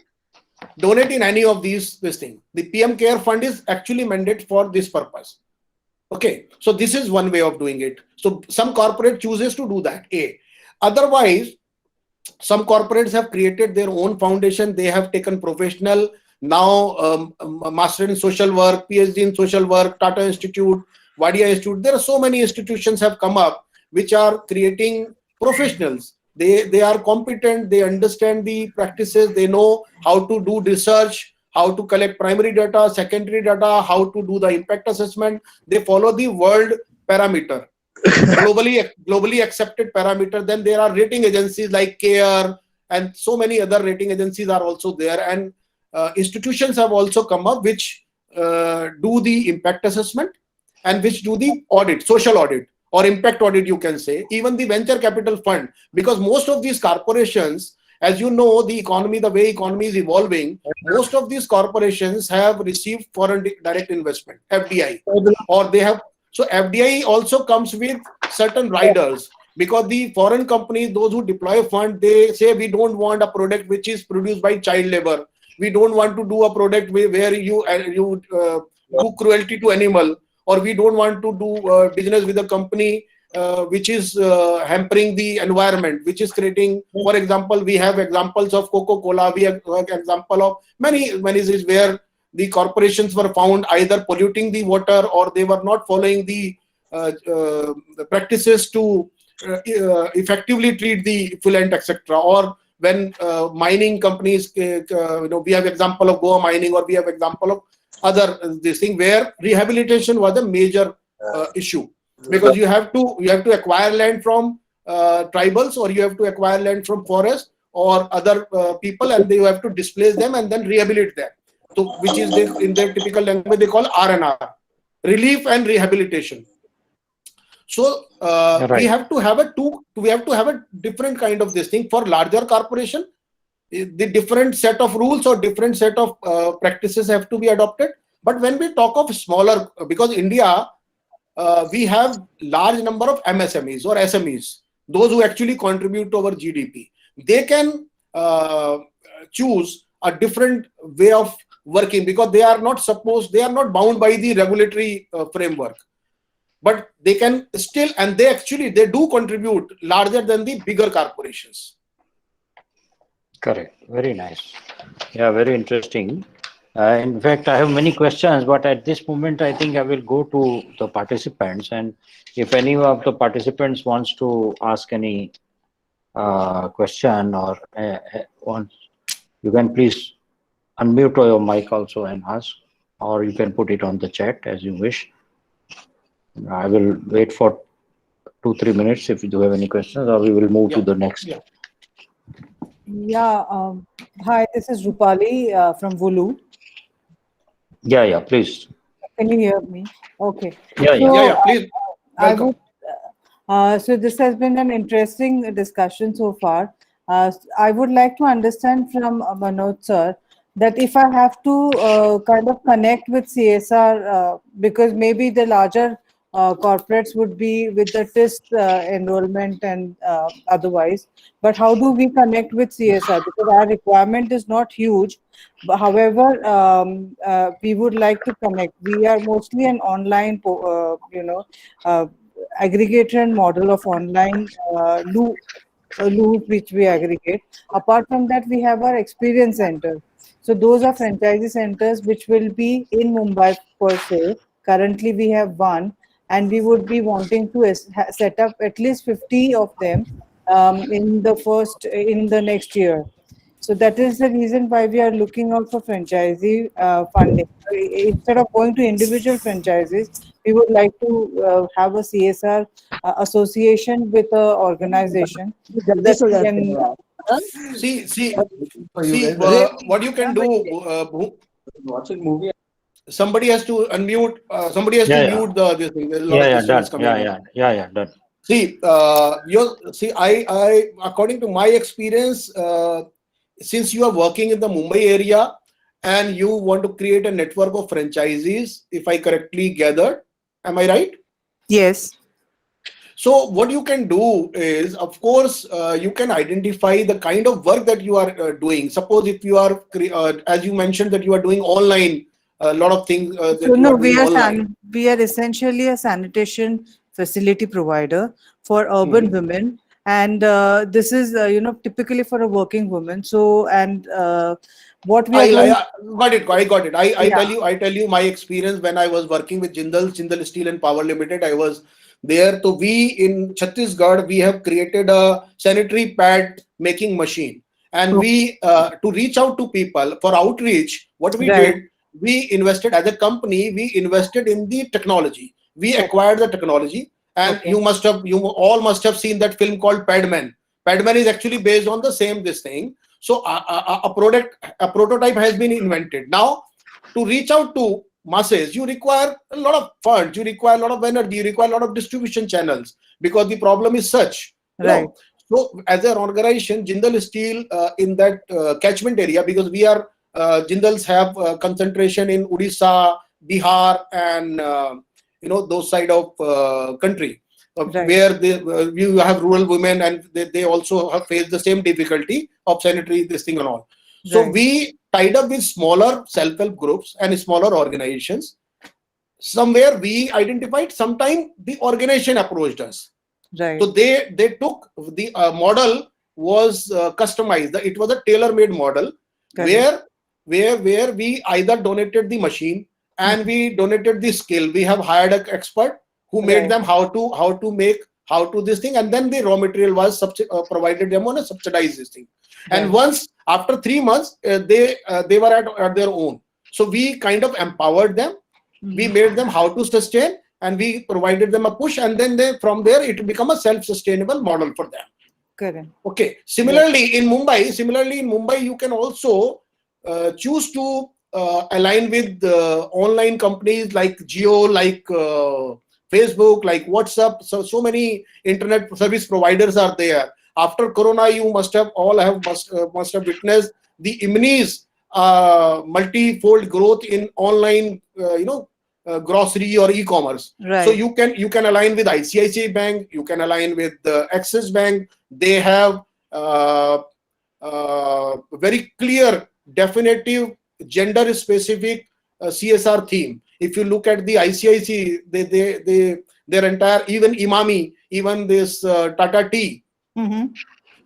Speaker 5: donate in any of these things. The PM Care Fund is actually mandated for this purpose. Okay, so this is one way of doing it. So some corporate chooses to do that. Otherwise, some corporates have created their own foundation. They have taken professional, now master in social work, PhD in social work, Tata Institute, Wadia Institute. There are so many institutions have come up which are creating professionals. They are competent, they understand the practices, they know how to do research, how to collect primary data, secondary data, how to do the impact assessment. They follow the world parameter, globally accepted parameter. Then there are rating agencies like CARE and so many other rating agencies are also there. And institutions have also come up which do the impact assessment and which do the audit, social audit, or impact audit, you can say, even the venture capital fund, because most of these corporations, as you know, the way economy is evolving, most of these corporations have received foreign direct investment, FDI, or they have. So FDI also comes with certain riders, because the foreign companies, those who deploy a fund, they say we don't want a product which is produced by child labor. We don't want to do a product where you do cruelty to animal, or we don't want to do business with a company which is hampering the environment, which is creating, for example, we have examples of Coca-Cola, we have example of many is where the corporations were found either polluting the water, or they were not following the practices to effectively treat the effluent, etc. Or when mining companies, we have example of Goa mining, or we have example of other this thing where rehabilitation was a major issue, because you have to acquire land from tribals, or you have to acquire land from forest, or other people, and you have to displace them and then rehabilitate them. So, which is in their typical language they call R&R, relief and rehabilitation. So we
Speaker 2: Right.
Speaker 5: have to have a different kind of this thing. For larger corporation, the different set of rules or different set of practices have to be adopted. But when we talk of smaller, because India, we have large number of MSMEs or SMEs, those who actually contribute to our GDP. They can choose a different way of working, because they are not bound by the regulatory framework, but they can still, and they do contribute larger than the bigger corporations.
Speaker 2: Correct. Very nice. Yeah, very interesting. In fact, I have many questions, but at this moment, I think I will go to the participants. And if any of the participants wants to ask any question or wants, you can please unmute your mic also and ask, or you can put it on the chat as you wish. I will wait for 2-3 minutes if you do have any questions, or we will move to the next.
Speaker 5: Yeah.
Speaker 6: Yeah. Hi, this is Rupali from Vulu.
Speaker 2: Yeah, please.
Speaker 6: Can you hear me? Okay.
Speaker 2: Yeah.
Speaker 5: Yeah, please.
Speaker 6: I
Speaker 5: Welcome.
Speaker 6: would. So this has been an interesting discussion so far. I would like to understand from Manoj sir that if I have to kind of connect with CSR, because maybe the larger corporates would be with the TIST enrollment and otherwise, but how do we connect with CSR? Because our requirement is not huge, but however, we would like to connect. We are mostly an online, aggregator and model of online loop which we aggregate. Apart from that, we have our experience center. So those are franchisee centers which will be in Mumbai per se. Currently, we have one, and we would be wanting to set up at least 50 of them in the next year. So that is the reason why we are looking out for franchisee funding. Instead of going to individual franchises, we would like to have a CSR association with an organization that we can.
Speaker 5: See, what you can do,
Speaker 7: watching movie.
Speaker 5: somebody has to unmute, somebody has to mute this thing. There's a lot of
Speaker 2: Done.
Speaker 5: disturbance coming in.
Speaker 2: Done.
Speaker 5: See, I according to my experience, since you are working in the Mumbai area and you want to create a network of franchisees, if I correctly gathered, am I right?
Speaker 6: Yes.
Speaker 5: So what you can do is, of course, you can identify the kind of work that you are doing. Suppose if you are, as you mentioned, that you are doing online, a lot of things.
Speaker 6: So no, we are essentially a sanitation facility provider for urban women, and this is typically for a working woman. So what we are doing.
Speaker 5: I got it. I tell you my experience when I was working with Jindal Steel and Power Limited. I was there. So we in Chhattisgarh, we have created a sanitary pad making machine, and we to reach out to people for outreach. What we did, we invested as a company. We invested in the technology. We acquired the technology, and you all must have seen that film called Padman. Padman is actually based on the same this thing. So a prototype has been invented. Now, to reach out to masses, you require a lot of funds, you require a lot of energy, you require a lot of distribution channels, because the problem is such.
Speaker 6: Right.
Speaker 5: So as an organization, Jindal Steel in that catchment area, because we are Jindals have concentration in Odisha, Bihar, and those side of country. Where you have rural women, and they also have faced the same difficulty of sanitary this thing and all. So we tied up with smaller self-help groups and smaller organizations. Somewhere we identified, sometime the organization approached us.
Speaker 6: Right.
Speaker 5: So they took the model was customized. It was a tailor-made model where we either donated the machine and we donated the skill. We have hired an expert who made them how to this thing, and then the raw material was provided them on a subsidized this thing. And once after 3 months, they were at their own. So we kind of empowered them. We made them how to sustain, and we provided them a push, and then from there it become a self-sustainable model for them.
Speaker 6: Correct.
Speaker 5: Okay. Similarly, in Mumbai, you can also choose to align with online companies like Jio, like Facebook, like WhatsApp. So many internet service providers are there. After Corona, you must have witnessed the immense multi-fold growth in online, grocery or e-commerce. So
Speaker 6: Right.
Speaker 5: you can align with ICICI Bank, you can align with Axis Bank. They have very clear, definitive, gender-specific CSR theme. If you look at the ICICI, their entire, even Imami, even this Tata Tea.
Speaker 6: Mm-hmm.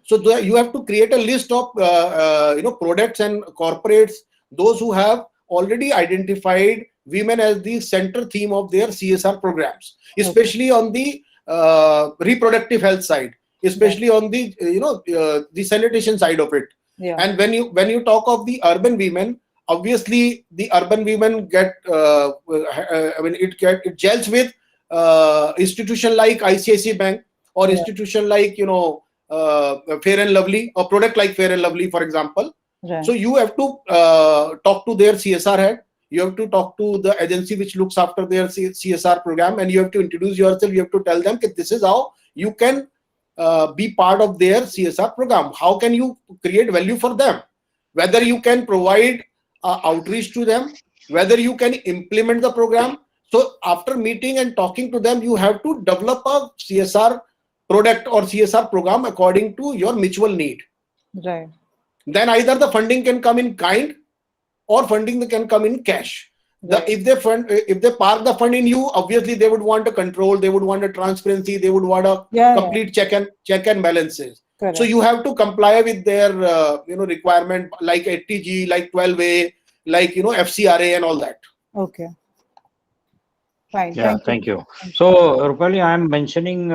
Speaker 5: So you have to create a list of products and corporates, those who have already identified women as the center theme of their CSR programs, especially on the reproductive health side, especially on the the sanitation side of it.
Speaker 6: Yeah.
Speaker 5: And when you talk of the urban women, obviously the urban women get it gels with institution like ICICI Bank, or
Speaker 6: Yeah.
Speaker 5: institution like Fair and Lovely, a product like Fair and Lovely, for example.
Speaker 6: Right.
Speaker 5: So you have to talk to their CSR head. You have to talk to the agency which looks after their CSR program, and you have to introduce yourself. You have to tell them that this is how you can be part of their CSR program. How can you create value for them? Whether you can provide outreach to them, whether you can implement the program. So after meeting and talking to them, you have to develop a CSR product or CSR program according to your mutual need.
Speaker 6: Right.
Speaker 5: Then either the funding can come in kind, or funding can come in cash.
Speaker 6: Right.
Speaker 5: If they park the fund in you, obviously they would want a control, they would want a transparency, they would want a complete check and balances.
Speaker 6: Correct.
Speaker 5: So you have to comply with their requirement, like 80G, like 12A, like FCRA and all that.
Speaker 6: Okay. Fine.
Speaker 2: Yeah, thank you. So, Rupali, I am mentioning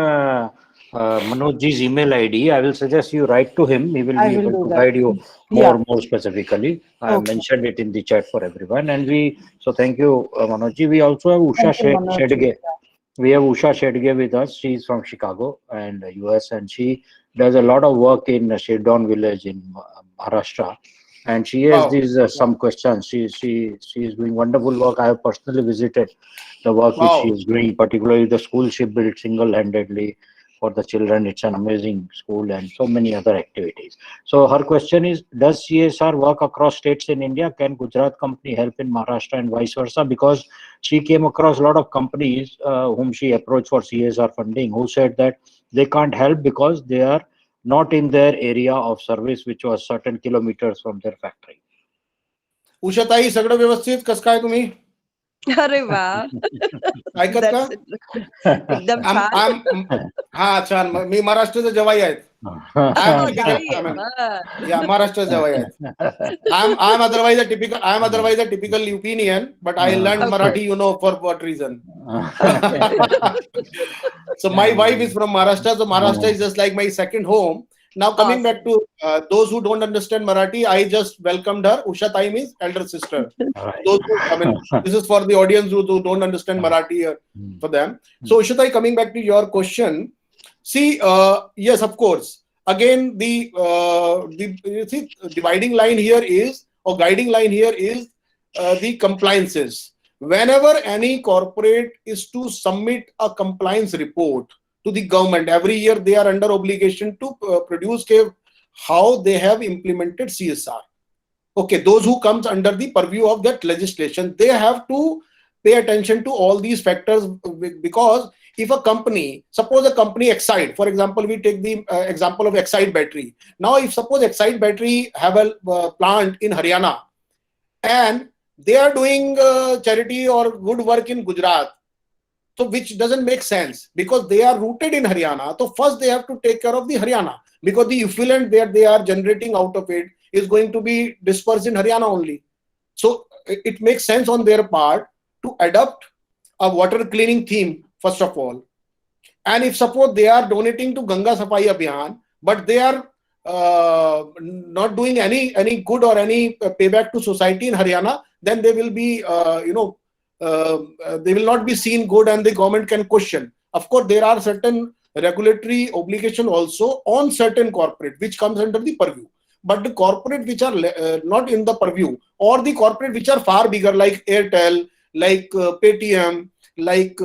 Speaker 2: Manojji's email ID. I will suggest you write to him. He will be able to guide you more specifically. I have mentioned it in the chat for everyone. And so thank you, Manojji. We also have Usha Shedge. We have Usha Shedge with us. She's from Chicago and US, and she does a lot of work in Shedon village in Maharashtra. And she has these some questions. She is doing wonderful work. I have personally visited the work which she is doing, particularly the school she built single-handedly for the children. It's an amazing school, and so many other activities. So her question is, does CSR work across states in India? Can Gujarat company help in Maharashtra and vice versa? Because she came across a lot of companies whom she approached for CSR funding, who said that they can't help because they are not in their area of service, which was certain kilometers from their factory.
Speaker 5: Ushatai सगळं व्यवस्थित कसं काय तुम्ही?
Speaker 8: अरे वा,
Speaker 5: ऐकत का?
Speaker 8: एकदम छान.
Speaker 5: हा छान. मी महाराष्ट्राचे जवाई आहेत. महाराष्ट्र जवाई आहेत. I'm otherwise a typical Upinian, but I learned Marathi, for what reason. So my wife is from Maharashtra, so Maharashtra is just like my second home. Now coming back to those who don't understand Marathi, I just welcomed her. Usha Taim is elder sister. Those this is for the audience who don't understand Marathi, for them. So Usha Tai, coming back to your question, see, yes, of course. Again, the dividing line here is, or guiding line here is, the compliances. Whenever any corporate is to submit a compliance report to the government, every year they are under obligation to produce how they have implemented CSR. Okay, those who comes under the purview of that legislation, they have to pay attention to all these factors, because if a company, suppose a company Excite, for example, we take the example of Excite Battery. Now, if suppose Excite Battery have a plant in Haryana, and they are doing charity or good work in Gujarat, so which doesn't make sense, because they are rooted in Haryana. So first they have to take care of the Haryana, because the effluent that they are generating out of it is going to be dispersed in Haryana only. So it makes sense on their part to adopt a water cleaning theme, first of all. And if suppose they are donating to Ganga Safai Abhiyan, but they are not doing any good or any payback to society in Haryana, then they will be, they will not be seen good, and the government can question. Of course, there are certain regulatory obligation also on certain corporate, which comes under the purview. But the corporate which are not in the purview, or the corporate which are far bigger, like Airtel, like Paytm, like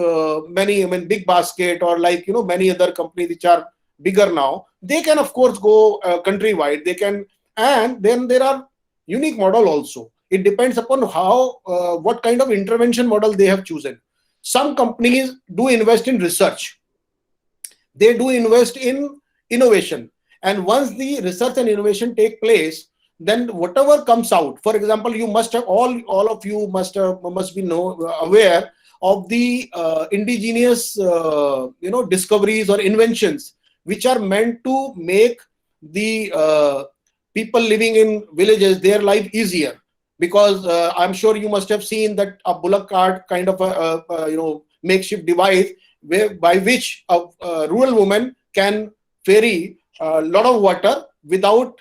Speaker 5: many, I mean, Big Basket, or like, you know, many other companies which are bigger now, they can of course go countrywide. They can, and then there are unique model also. It depends upon how what kind of intervention model they have chosen. Some companies do invest in research, they do invest in innovation, and once the research and innovation take place, then whatever comes out, for example, you must have all of you must be aware of the indigenous discoveries or inventions which are meant to make the people living in villages their life easier. Because I'm sure you must have seen that a bullock cart kind of a makeshift device by which a rural woman can ferry a lot of water without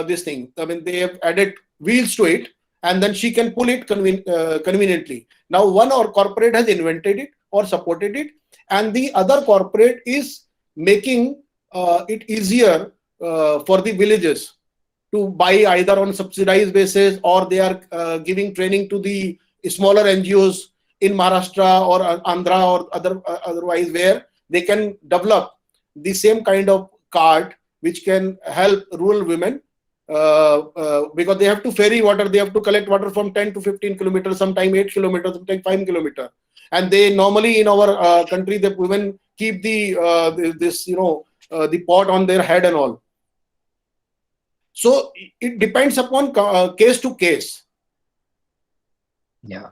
Speaker 5: this thing. I mean, they have added wheels to it, and then she can pull it conveniently. Now, one or corporate has invented it or supported it, and the other corporate is making it easier for the villages to buy either on subsidized basis, or they are giving training to the smaller NGOs in Maharashtra or Andhra or otherwise, where they can develop the same kind of card which can help rural women because they have to ferry water, they have to collect water from 10 to 15 kilometers, sometimes 8 kilometers, sometimes 5 kilometers. And they normally in our country, the women keep the pot on their head and all. So it depends upon case to case.
Speaker 2: Yeah.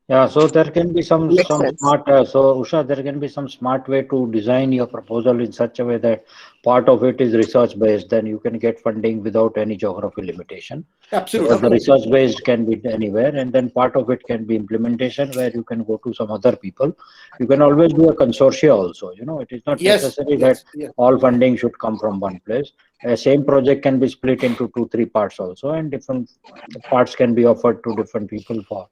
Speaker 2: Yeah, so there can be some
Speaker 8: sense.
Speaker 2: smart, so Usha, there can be some smart way to design your proposal in such a way that part of it is research based, then you can get funding without any geography limitation.
Speaker 5: Absolutely.
Speaker 2: So the research based can be anywhere, and then part of it can be implementation where you can go to some other people. You can always do a consortia also, you know, it is not necessary that all funding should come from one place. A same project can be split into 2-3 parts also, and different parts can be offered to different people for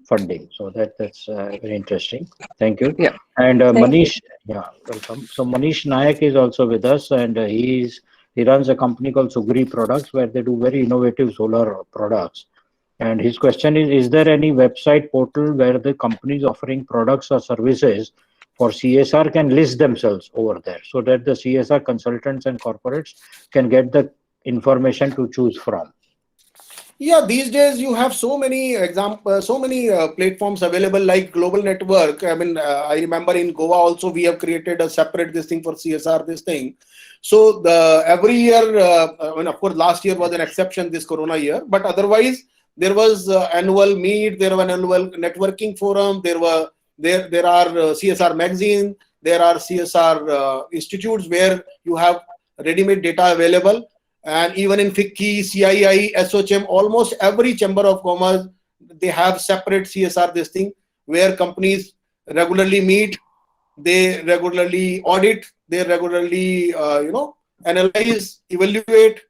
Speaker 2: funding. So that's very interesting. Thank you.
Speaker 8: Yeah.
Speaker 2: And
Speaker 8: Thank
Speaker 2: Manish, yeah, welcome. So Manish Nayak is also with us, and he runs a company called Sugri Products, where they do very innovative solar products. And his question is there any website portal where the companies offering products or services for CSR can list themselves over there, so that the CSR consultants and corporates can get the information to choose from?
Speaker 5: Yeah, these days you have so many platforms available, like Global Network. I mean, I remember in Goa also we have created a separate this thing for CSR this thing. So every year, I mean, of course, last year was an exception, this Corona year, but otherwise there was annual meet, there were annual networking forum, there are CSR magazine, there are CSR institutes where you have ready-made data available. And even in FICCI, CII, SOCHM, almost every chamber of commerce, they have separate CSR this thing, where companies regularly meet, they regularly audit, they regularly analyze, evaluate,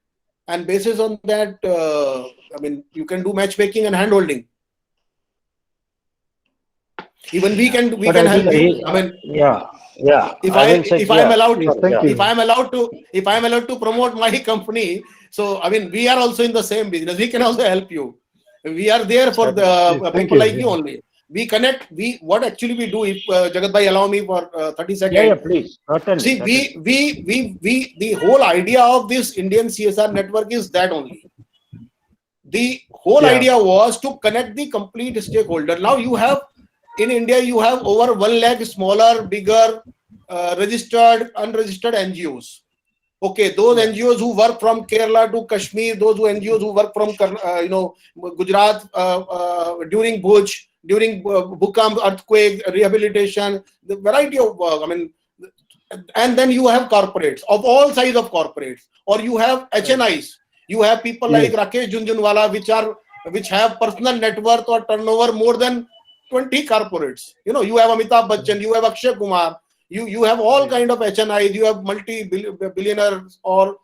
Speaker 5: and basis on that, I mean, you can do matchmaking and handholding. Even we can help you. I mean, if I'm allowed to promote my company, so I mean, we are also in the same business. We can also help you. We are there for the people like you only. We connect. What actually we do? If Jagat bhai allow me for 30 seconds.
Speaker 2: Yeah, please.
Speaker 5: See, we the whole idea of this Indian CSR network is that only. The whole idea was to connect the complete stakeholder. Now you have. In India, you have over 1 lakh smaller, bigger, registered, unregistered NGOs. Okay, those NGOs who work from Kerala to Kashmir, those NGOs who work from Gujarat during Bhuj, during Bhukamp, earthquake, rehabilitation, the variety of work. I mean, and then you have corporates of all size of corporates, or you have HNIs. You have people like Rakesh Junjunwala, which have personal net worth or turnover more than 20 corporates. You know, you have Amitabh Bachchan, you have Akshay Kumar, you have all kind of HNIs, you have multi-billionaires or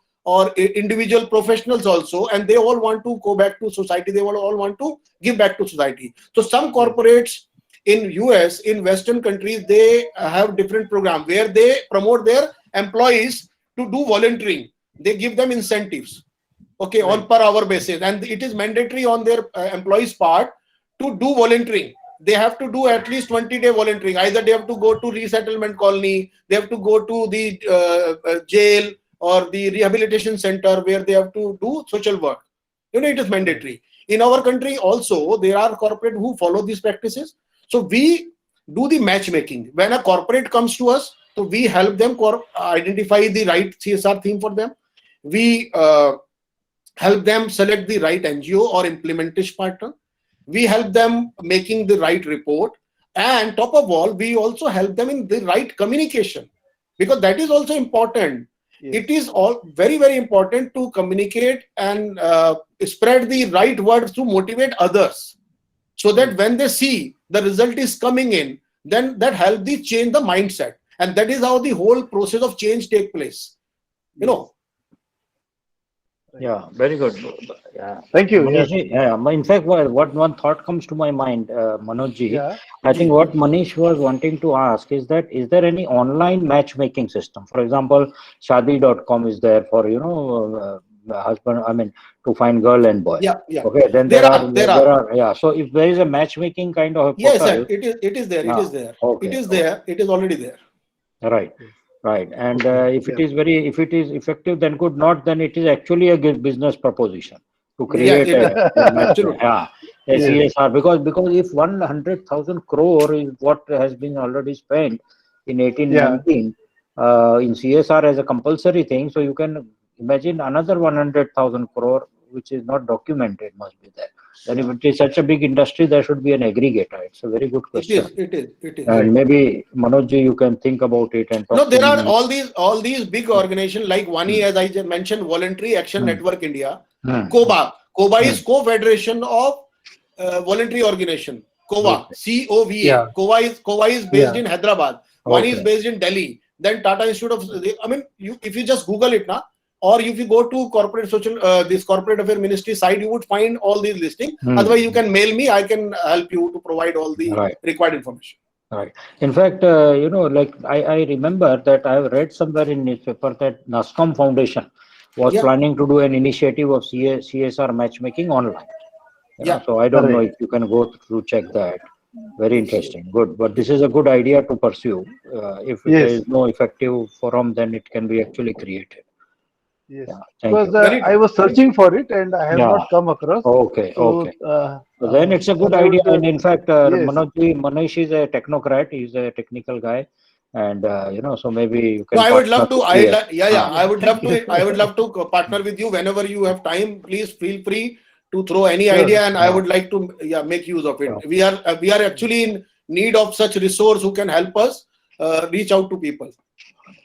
Speaker 5: individual professionals also, and they all want to go back to society. They all want to give back to society. So some corporates in US, in Western countries, they have different programs where they promote their employees to do volunteering. They give them incentives, okay, on per hour basis, and it is mandatory on their employees' part to do volunteering. They have to do at least 20-day volunteering. Either they have to go to resettlement colony, they have to go to the jail or the rehabilitation center where they have to do social work. It is mandatory. In our country also, there are corporate who follow these practices. So we do the matchmaking. When a corporate comes to us, so we help them identify the right CSR theme for them. We help them select the right NGO or implementation partner. We help them making the right report. And top of all, we also help them in the right communication, because that is also important. It is all very, very important to communicate and spread the right words to motivate others, so that when they see the result is coming in, then that helps the change the mindset. And that is how the whole process of change take place.
Speaker 2: Yeah, very good. Yeah.
Speaker 9: Thank you.
Speaker 2: Manish, yeah. In fact, what one thought comes to my mind, Manoj ji,
Speaker 9: Yeah.
Speaker 2: I think what Manish was wanting to ask is that, is there any online matchmaking system? For example, shadi.com is there for, husband, I mean, to find girl and boy.
Speaker 5: Yeah.
Speaker 2: Okay, then
Speaker 5: There are.
Speaker 2: yeah. So if there is a matchmaking kind of a
Speaker 5: Yes,
Speaker 2: portal,
Speaker 5: it is there. It is there.
Speaker 2: Okay,
Speaker 5: It is there. It is already there.
Speaker 2: Right. Right. And if it is effective, then good. Not, then it is actually a good business proposition to create a CSR. Because if 100,000 crore is what has been already spent in 1819 in CSR as a compulsory thing, so you can imagine another 100,000 crore which is not documented must be there. Then if it is such a big industry, there should be an aggregator. It's a very good question.
Speaker 5: It is.
Speaker 2: And maybe Manoj ji, you can think about it and talk.
Speaker 5: No, there are all these big organizations like WANI, as I just mentioned, Voluntary Action Network India, COBA. COBA is Co-Federation of Voluntary Organization. COVA, COVA. COVA is based in Hyderabad. WANI is based in Delhi. Then Tata Institute of, I mean, if you just Google it now, or if you go to this corporate affairs ministry site, you would find all these listings. Otherwise, you can mail me. I can help you to provide all the required information.
Speaker 2: Right. In fact, like I remember that I have read somewhere in newspaper that NASCOM Foundation was planning to do an initiative of CSR matchmaking online. So I don't know if you can go through check that. Very interesting. Good. But this is a good idea to pursue. If there is no effective forum, then it can be actually created.
Speaker 9: Yes,
Speaker 2: because
Speaker 9: I was searching for it and I have not come across.
Speaker 2: Okay, so then it's a good idea. And in fact, Manish is a technocrat. He's a technical guy, and so maybe you can.
Speaker 5: No, I would love to. I would love to partner with you whenever you have time. Please feel free to throw any idea, and I would like to make use of it. We are actually in need of such resource who can help us reach out to people.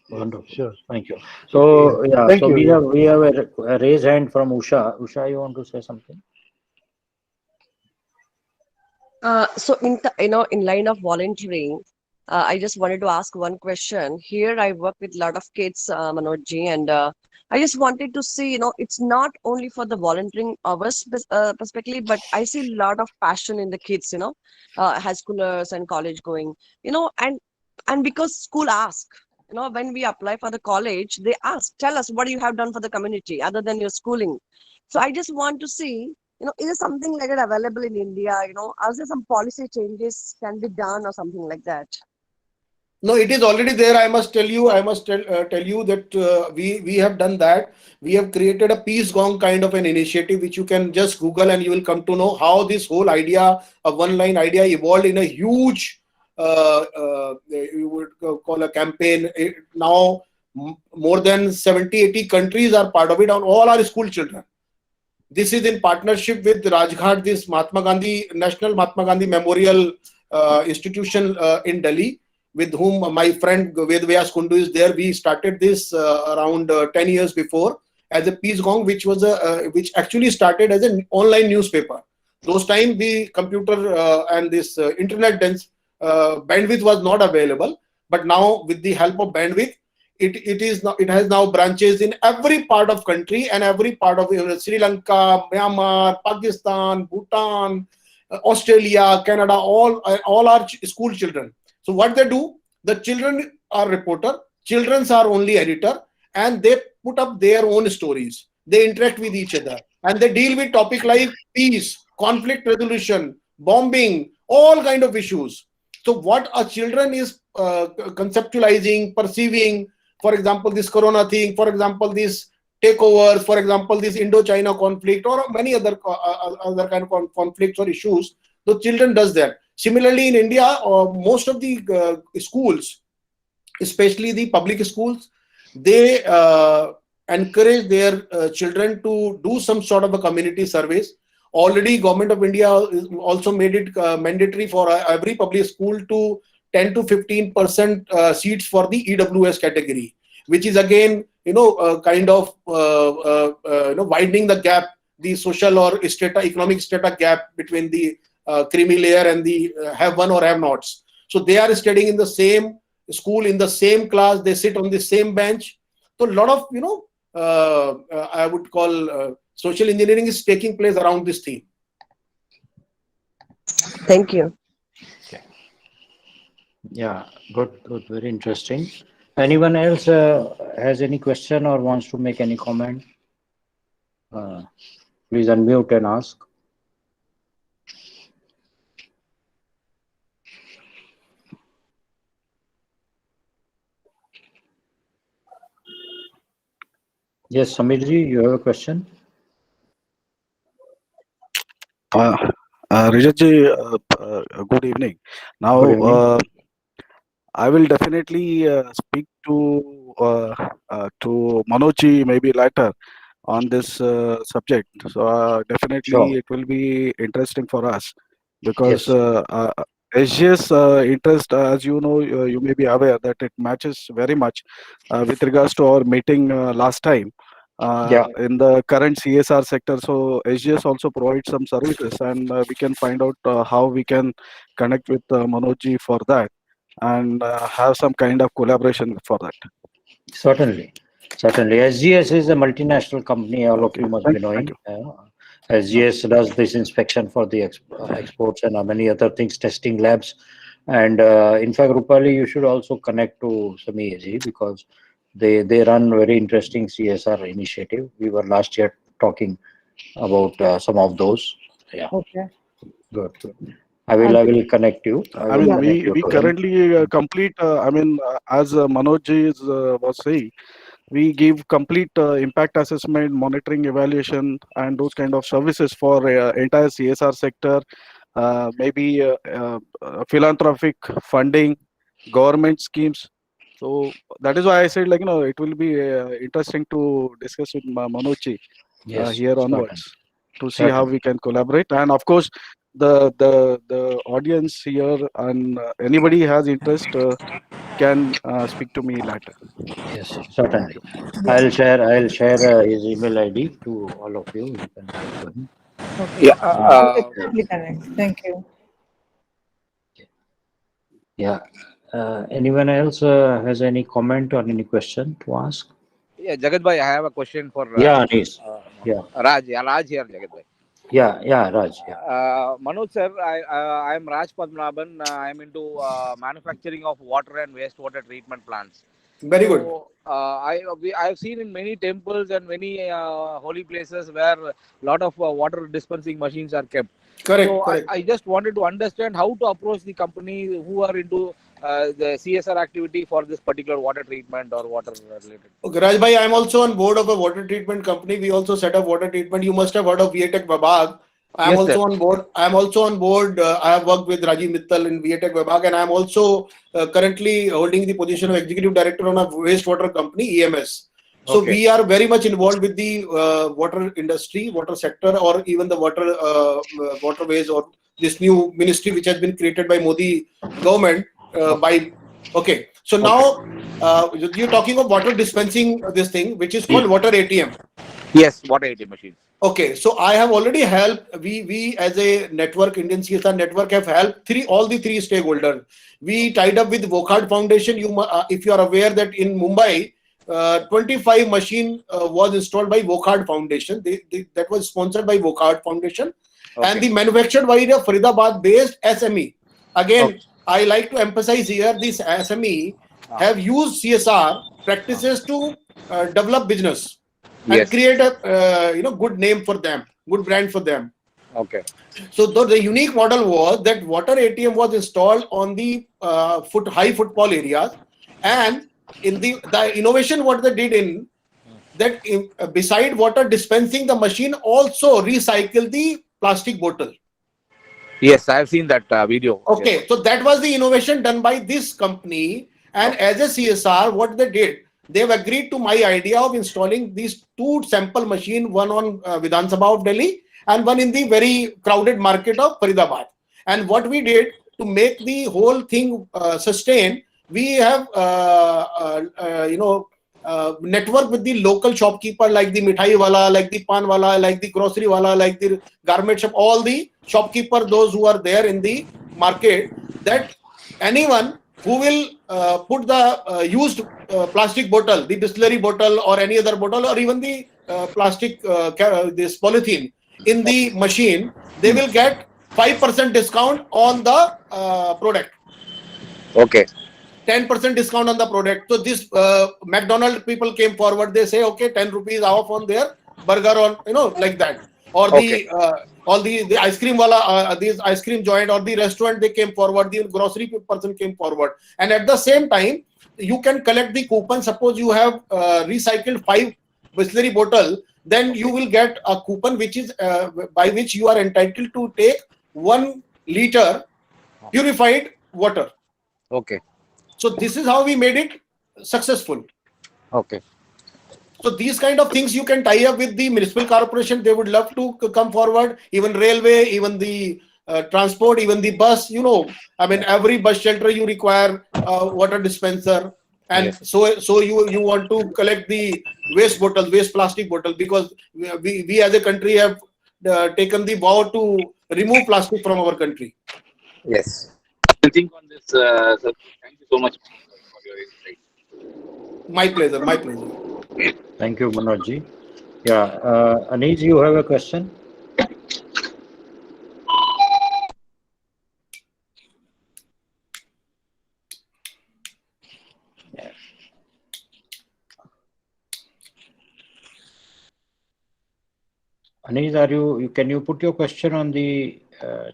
Speaker 2: Wonderful. Sure. Thank you. So we have a raised hand from Usha. Usha, you want to say something?
Speaker 8: So in line of volunteering, I just wanted to ask one question. Here I work with a lot of kids, Manoj ji, and I just wanted to see, it's not only for the volunteering hours perspective, but I see a lot of passion in the kids, high schoolers and college going, and because school ask. When we apply for the college, they ask, tell us what you have done for the community other than your schooling. So I just want to see, is there something like that available in India? Are there some policy changes can be done or something like that?
Speaker 5: No, it is already there. I must tell you that we have done that. We have created a peace gong kind of an initiative, which you can just Google and you will come to know how this whole idea, a one-line idea, evolved in a huge you would call a campaign. Now more than 70-80 countries are part of it, and all are school children. This is in partnership with Rajghat, this National Mahatma Gandhi Memorial Institution in Delhi, with whom my friend Ved Vyas Kundu is there. We started this around 10 years before as a peace gong, which actually started as an online newspaper. Those time the computer and this internet dense bandwidth was not available, but now with the help of bandwidth, it has now branches in every part of country and every part of Sri Lanka, Myanmar, Pakistan, Bhutan, Australia, Canada, all are school children. So what they do, the children are reporter, Children's are only editor, and they put up their own stories. They interact with each other, and they deal with topic like peace, conflict resolution, bombing, all kind of issues. So what a children is conceptualizing, perceiving, for example, this corona thing, for example, this takeovers, for example, this Indo-China conflict, or many other kind of conflicts or issues. The children does that. Similarly, in India, most of the schools, especially the public schools, they encourage their children to do some sort of a community service. Already, Government of India also made it mandatory for every public school to 10 to 15% seats for the EWS category, which is again, kind of widening the gap, the social or economic strata gap between the creamy layer and the have one or have nots. So they are studying in the same school, in the same class, they sit on the same bench. So a lot of, I would call social engineering is taking place around this theme.
Speaker 8: Thank you.
Speaker 2: Yeah, good, very interesting. Anyone else has any question or wants to make any comment? Please unmute and ask. Yes, Samirji, you have a question?
Speaker 10: Rajatji, good evening. Now,
Speaker 2: Good evening.
Speaker 10: I will definitely speak to Manojji maybe later on this subject. So definitely
Speaker 2: Sure.
Speaker 10: it will be interesting for us because
Speaker 2: Yes.
Speaker 10: SGS interest, as you know, you may be aware that it matches very much with regards to our meeting last time.
Speaker 2: Yeah.
Speaker 10: In the current CSR sector, so SGS also provides some services, and we can find out how we can connect with Manojji for that and have some kind of collaboration for that.
Speaker 2: Certainly. SGS is a multinational company, all of
Speaker 10: Okay,
Speaker 2: you must be
Speaker 10: thank
Speaker 2: knowing.
Speaker 10: you.
Speaker 2: SGS does this inspection for the exports and many other things, testing labs. And in fact, Rupali, you should also connect to SME because they run very interesting CSR initiative. We were last year talking about some of those. Yeah.
Speaker 6: Okay.
Speaker 2: Good. I will connect you.
Speaker 10: I mean,
Speaker 2: Connect you
Speaker 10: we
Speaker 2: to him.
Speaker 10: currently complete. As Manoj was saying, we give complete impact assessment, monitoring, evaluation, and those kind of services for entire CSR sector. Maybe philanthropic funding, government schemes. So that is why I said, it will be interesting to discuss with Manoj
Speaker 2: Yes,
Speaker 10: here
Speaker 2: certainly.
Speaker 10: onwards to see how we can collaborate. And of course, the audience here and anybody has interest can speak to me later.
Speaker 2: Yes, certainly.
Speaker 6: Yeah.
Speaker 2: I'll share his email ID to all of you. You can write to him.
Speaker 6: Okay.
Speaker 3: Yeah.
Speaker 6: I'll definitely connect. Thank you.
Speaker 2: Yeah. Anyone else has any comment or any question to ask?
Speaker 3: Yeah, Jagat bhai, I have a question for
Speaker 2: Yeah, Anis. Yeah.
Speaker 3: Raj. Yeah, Raj here, Jagat bhai.
Speaker 2: Yeah, Raj. Yeah.
Speaker 3: Manoj sir, I am Raj Padmanabhan. I am into manufacturing of water and wastewater treatment plants.
Speaker 5: Very good.
Speaker 3: So I have seen in many temples and many holy places where a lot of water dispensing machines are kept.
Speaker 5: Correct,
Speaker 3: So
Speaker 5: correct.
Speaker 3: I just wanted to understand how to approach the company who are into the CSR activity for this particular water treatment or water related.
Speaker 5: Okay, Raj bhai, I'm also on board of a water treatment company. We also set up water treatment. You must have heard of VATech Vibhag. I'm
Speaker 3: Yes,
Speaker 5: also
Speaker 3: sir.
Speaker 5: on board. I'm also on board. I have worked with Rajiv Mittal in VATech Vibhag, and I'm also currently holding the position of executive director on a wastewater company, EMS. So
Speaker 3: Okay.
Speaker 5: we are very much involved with the water industry, water sector, or even the waterways, or this new ministry which has been created by Modi government. Okay. So now you're talking of water dispensing this thing, which is called water ATM.
Speaker 3: Yes, water ATM machines.
Speaker 5: Okay, so I have already helped. We as a network, Indian CSR network, have helped all the three stakeholders. We tied up with Wokhard Foundation. If you are aware that in Mumbai, 25 machine was installed by Wokhard Foundation. That was sponsored by Wokhard Foundation, and the manufactured by a Faridabad-based SME. Again, I like to emphasize here this SME have used CSR practices to develop business and
Speaker 3: Yes.
Speaker 5: create a good name for them, good brand for them.
Speaker 3: Okay.
Speaker 5: So the unique model was that water ATM was installed on the high footfall areas, and in the innovation what they did in that beside water dispensing, the machine also recycle the plastic bottle.
Speaker 3: Yes, I have seen that video.
Speaker 5: Okay,
Speaker 3: Yes.
Speaker 5: so that was the innovation done by this company, and
Speaker 3: Okay.
Speaker 5: as a CSR, what they did, they've agreed to my idea of installing these two sample machine, one on Vidhan Sabha of Delhi and one in the very crowded market of Faridabad. And what we did to make the whole thing sustain, we have network with the local shopkeeper like the mithai wala, like the pan wala, like the grocery wala, like the garment shop, all the shopkeeper, those who are there in the market, that anyone who will put the used plastic bottle, the distillery bottle or any other bottle, or even the plastic this polythene in the machine, they will get 5% discount on the product.
Speaker 3: Okay.
Speaker 5: 10% discount on the product. So this McDonald's people came forward. They say, okay, 10 rupees off on their burger, on like that. Or
Speaker 3: Okay.
Speaker 5: the all the ice cream wala, these ice cream joint or the restaurant, they came forward. The grocery person came forward, and at the same time, you can collect the coupon. Suppose you have recycled 5 Bisleri bottle, then you will get a coupon which is by which you are entitled to take 1 liter purified water.
Speaker 3: Okay.
Speaker 5: So this is how we made it successful.
Speaker 3: Okay.
Speaker 5: So these kind of things you can tie up with the municipal corporation. They would love to come forward. Even railway, even the transport, even the bus. I mean, every bus shelter you require water dispenser, and
Speaker 3: Yes.
Speaker 5: so you want to collect the waste bottles, waste plastic bottle, because we as a country have taken the vow to remove plastic from our country.
Speaker 3: Yes.
Speaker 11: I think on this, sir. Thank you so much for your insight.
Speaker 5: My pleasure. My pleasure.
Speaker 2: Thank you, Manojji. Yeah, Anish, you have a question? Yeah. Anish, can you put your question on the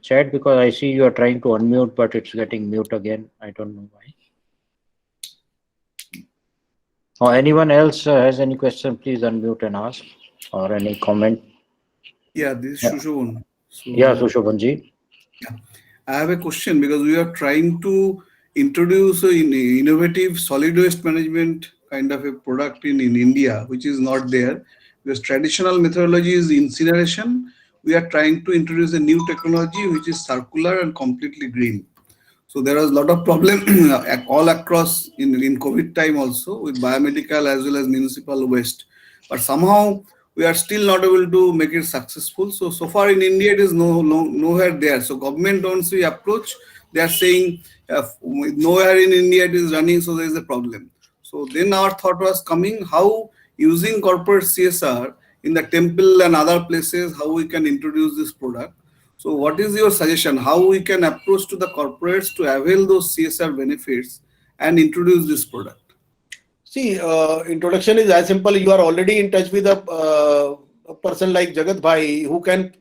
Speaker 2: chat, because I see you are trying to unmute, but it's getting mute again. I don't know why. Or anyone else has any question, please unmute and ask, or any comment.
Speaker 12: Yeah, this is
Speaker 2: Yeah.
Speaker 12: Shushovan. So,
Speaker 2: Yeah, Sushobhanji.
Speaker 12: yeah, I have a question because we are trying to introduce an innovative solid waste management kind of a product in India, which is not there. Because traditional methodology is incineration. We are trying to introduce a new technology which is circular and completely green. So there was a lot of problem all across in COVID time also with biomedical as well as municipal waste. But somehow we are still not able to make it successful. So far in India it is nowhere there. So government once we approach, they are saying nowhere in India it is running, so there is a problem. So then our thought was coming how using corporate CSR in the temple and other places, how we can introduce this product. So what is your suggestion? How we can approach to the corporates to avail those CSR benefits and introduce this product?
Speaker 5: See, introduction is as simple. You are already in touch with a person like Jagat Bhai, who can,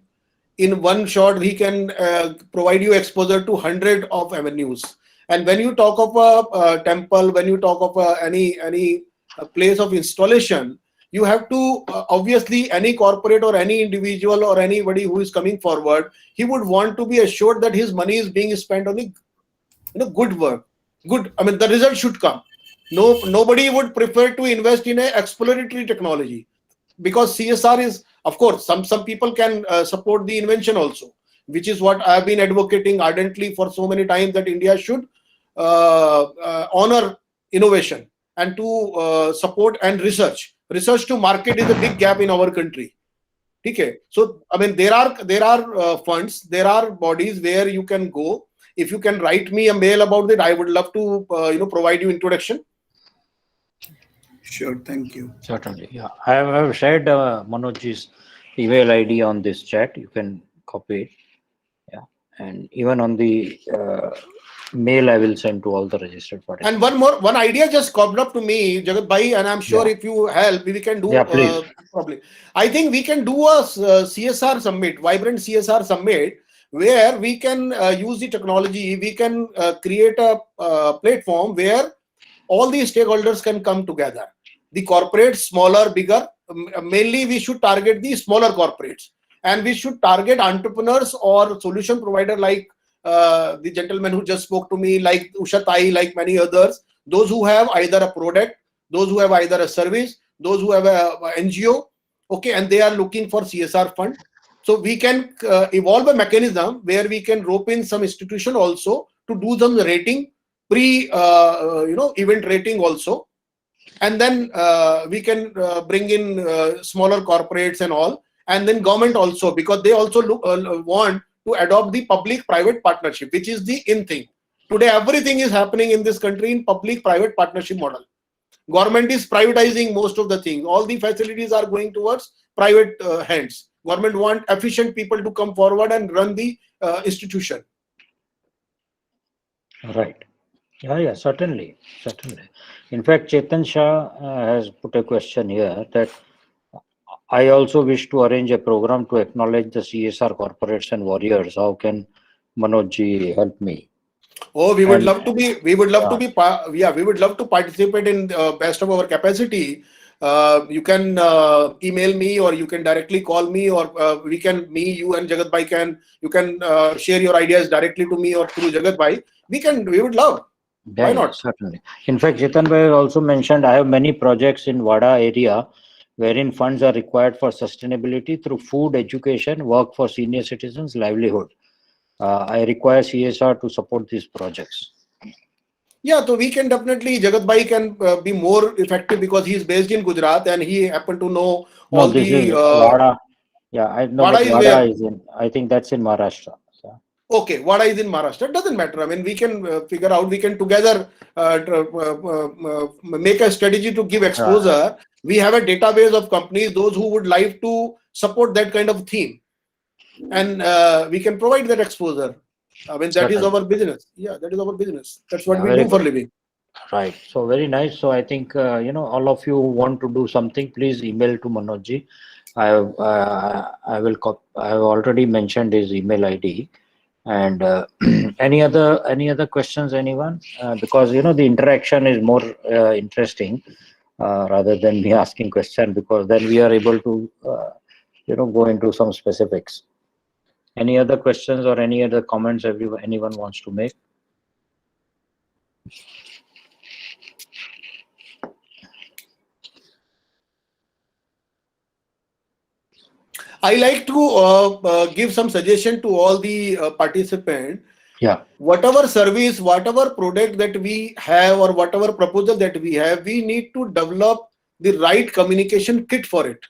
Speaker 5: in one shot, he can provide you exposure to 100 of avenues. And when you talk of a temple, when you talk of any place of installation, you have to obviously, any corporate or any individual or anybody who is coming forward, he would want to be assured that his money is being spent on the good work. Good. I mean, the result should come. Nobody would prefer to invest in a exploratory technology, because CSR is, of course, some people can support the invention also, which is what I have been advocating ardently for so many times, that India should honor innovation and to support and research. Research to market is a big gap in our country. Okay. So I mean, there are funds, there are bodies where you can go. If you can write me a mail about it, I would love to provide you introduction.
Speaker 12: Sure, thank you.
Speaker 2: Certainly, yeah. I have shared Manojji's email ID on this chat. You can copy it. Yeah, and even on the mail I will send to all the registered parties.
Speaker 5: And one idea just popped up to me, Jagat Bhai, and I'm sure if you help, we can do
Speaker 2: please.
Speaker 5: probably. I think we can do a CSR summit, vibrant CSR summit, where we can use the technology. We can create a platform where all the stakeholders can come together. The corporates, smaller, bigger. Mainly, we should target the smaller corporates, and we should target entrepreneurs or solution provider like the gentleman who just spoke to me, like Usha Tai, like many others. Those who have either a product, those who have either a service, those who have a NGO, okay, and they are looking for CSR fund. So we can evolve a mechanism where we can rope in some institution also to do some rating, event rating also, and then we can bring in smaller corporates and all, and then government also, because they also want to adopt the public private partnership, which is the in thing today. Everything is happening in this country in public private partnership model. Government is privatizing most of the things. All the facilities are going towards private hands. Government want efficient people to come forward and run the institution.
Speaker 2: Right. Yeah, certainly. In fact, Chetan Shah has put a question here that I also wish to arrange a program to acknowledge the CSR corporates and warriors. How can Manoj ji help me?
Speaker 5: Oh, we would love to be. We would love to be. We would love to participate in best of our capacity. You can email me, or you can directly call me, or we can. Me, you, and Jagat Bhai can. You can share your ideas directly to me or through Jagat Bhai. We would love. Why not?
Speaker 2: Certainly. In fact, Chetan Bhai also mentioned I have many projects in Wada area wherein funds are required for sustainability through food, education, work for senior citizens, livelihood. I require CSR to support these projects.
Speaker 5: Yeah, so we can definitely, Jagat Bhai can be more effective because he is based in Gujarat and he happened to know all
Speaker 2: this
Speaker 5: the.
Speaker 2: Is Wada. Yeah, I know.
Speaker 5: Wada is where?
Speaker 2: Is in. I think that's in Maharashtra. Yeah.
Speaker 5: Okay, Wada is in Maharashtra. It doesn't matter. I mean, we can figure out. We can together make a strategy to give exposure. We have a database of companies, those who would like to support that kind of theme, and we can provide that exposure. I mean, that is our business. Yeah, that is our business. That's what we do for living.
Speaker 2: Right. So very nice. So I think all of you who want to do something, please email to Manoj ji. I have already mentioned his email ID. And any other questions, anyone? Because the interaction is more interesting rather than me asking question, because then we are able to go into some specifics. Any other questions or any other comments anyone wants to make?
Speaker 5: I like to give some suggestion to all the participants.
Speaker 2: Yeah.
Speaker 5: Whatever service, whatever product that we have, or whatever proposal that we have, we need to develop the right communication kit for it,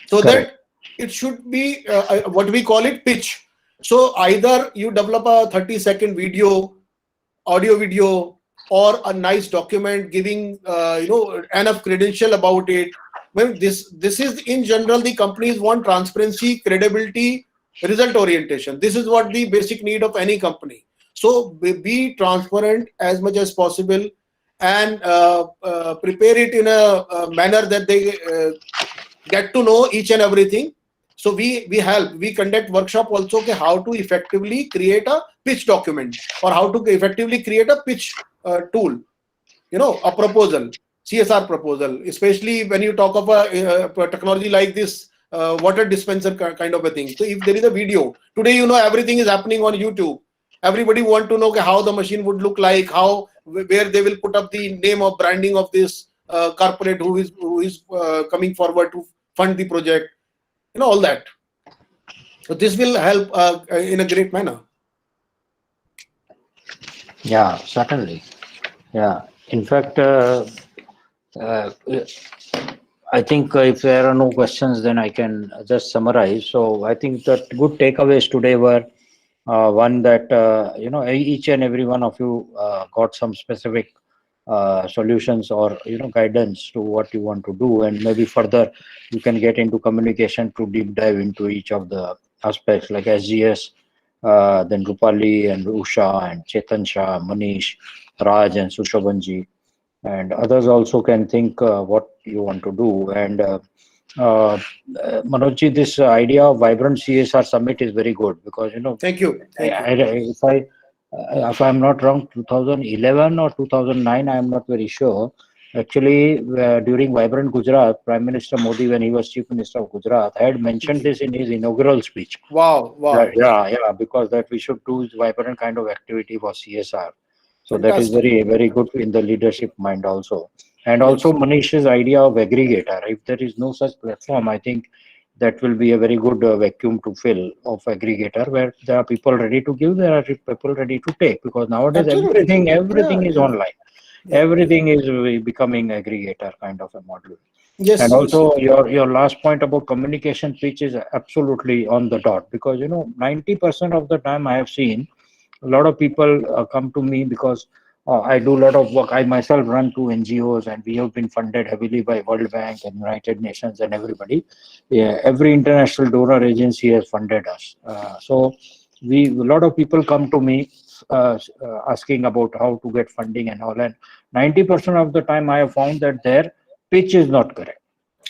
Speaker 5: so that it should be what we call it pitch. So either you develop a 30-second video, audio video, or a nice document giving enough credential about it. Well, this is in general, the companies want transparency, credibility, result orientation. This is what the basic need of any company. So be transparent as much as possible, and prepare it in a manner that they get to know each and everything. So we conduct workshop also, okay, how to effectively create a pitch document, or how to effectively create a pitch tool, a proposal, CSR proposal, especially when you talk of a technology like this, water dispenser kind of a thing. So if there is a video, today, everything is happening on YouTube. Everybody want to know, okay, how the machine would look like, where they will put up the name of branding of this corporate who is coming forward to fund the project, all that. So this will help in a great manner.
Speaker 2: Yeah, certainly. Yeah. In fact, I think if there are no questions, then I can just summarize. So I think the good takeaways today were one that each and every one of you got some specific solutions or guidance to what you want to do, and maybe further you can get into communication to deep dive into each of the aspects like SGS then Rupali and Usha and Chetan Shah, Manish, Raj and Sushobanji, and others also can think what you want to do. And Manojji, this idea of vibrant CSR summit is very good because
Speaker 5: Thank you. Thank you.
Speaker 2: if I'm not wrong, 2011 or 2009, I am not very sure. Actually, during Vibrant Gujarat, Prime Minister Modi, when he was Chief Minister of Gujarat, had mentioned this in his inaugural speech.
Speaker 5: Wow, wow.
Speaker 2: Yeah, because that we should do vibrant kind of activity for CSR. So that is
Speaker 5: Fantastic.
Speaker 2: very good in the leadership mind also. And
Speaker 5: Yes.
Speaker 2: also Manish's idea of aggregator. If there is no such platform, I think that will be a very good vacuum to fill of aggregator where there are people ready to give, there are people ready to take, because nowadays
Speaker 5: Absolutely.
Speaker 2: everything is
Speaker 5: Yeah.
Speaker 2: online.
Speaker 5: Yeah.
Speaker 2: Everything is becoming aggregator kind of a model.
Speaker 5: Yes.
Speaker 2: And
Speaker 5: Yes.
Speaker 2: also your last point about communication pitch is absolutely on the dot, because 90% of the time I have seen a lot of people come to me because I do a lot of work. I myself run two NGOs and we have been funded heavily by World Bank and United Nations and everybody. Yeah, every international donor agency has funded us. So a lot of people come to me asking about how to get funding and all. And 90% of the time I have found that their pitch is not correct.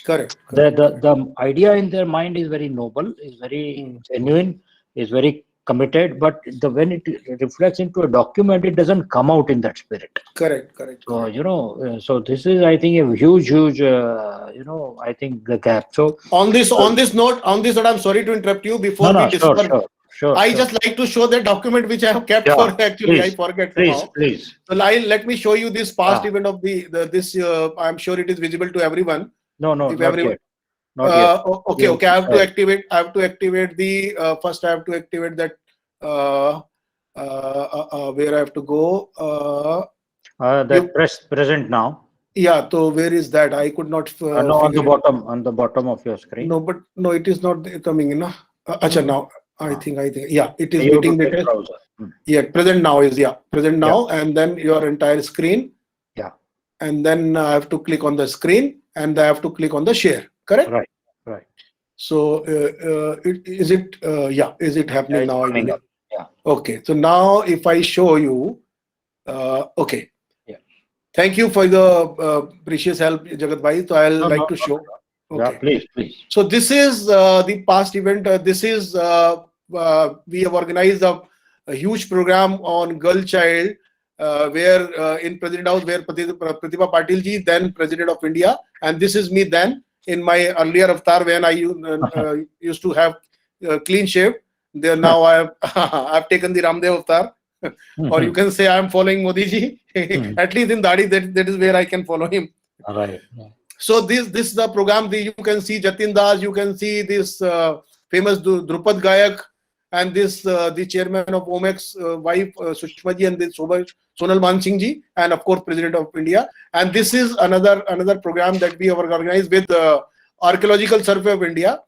Speaker 5: Correct.
Speaker 2: The idea in their mind is very noble, is very genuine, is very committed, but when it reflects into a document, it doesn't come out in that spirit.
Speaker 5: Correct.
Speaker 2: So so this is, I think, a huge I think the gap. So
Speaker 5: on this note, I'm sorry to interrupt you before we disperse.
Speaker 2: Sure.
Speaker 5: I just like to show the document which I have kept for actually. I forget somehow.
Speaker 2: Please.
Speaker 5: So let me show you this past event of this. I'm sure it is visible to everyone.
Speaker 2: No,
Speaker 5: if
Speaker 2: not
Speaker 5: everyone,
Speaker 2: yet. Not yet.
Speaker 5: Okay. I have to activate. the first. I have to activate that. Where I have to go.
Speaker 2: That press present now.
Speaker 5: Yeah. So where is that? I could not.
Speaker 2: No, on the bottom of your screen.
Speaker 5: No, but no, it is not coming in. Now I think yeah, it is meeting details. Yeah, present now is present now, and then your entire screen.
Speaker 2: Yeah.
Speaker 5: And then I have to click on the screen, and I have to click on the share. Correct.
Speaker 2: Right.
Speaker 5: So is it happening now?
Speaker 2: Yeah.
Speaker 5: Okay. So now if I show you, okay.
Speaker 2: Yeah.
Speaker 5: Thank you for the precious help, Jagat Bhai. So I'll like to show.
Speaker 2: Okay. Yeah, please.
Speaker 5: So this is the past event. This is we have organized a huge program on girl child, where in President House, where Pratibha Patil ji, then President of India, and this is me then in my earlier avatar when I used to have clean shave. There now I've taken the Ramdev avatar, or you can say I am following Modi ji. At least in Dadi, that is where I can follow him.
Speaker 2: Right.
Speaker 5: So this is the program. You can see Jatin Das, you can see this famous Drupad Gayak, and this the chairman of OMEX wife Sushma ji, and this Sonal Mansingh ji, and of course President of India. And this is another program that we have organized with Archaeological Survey of India.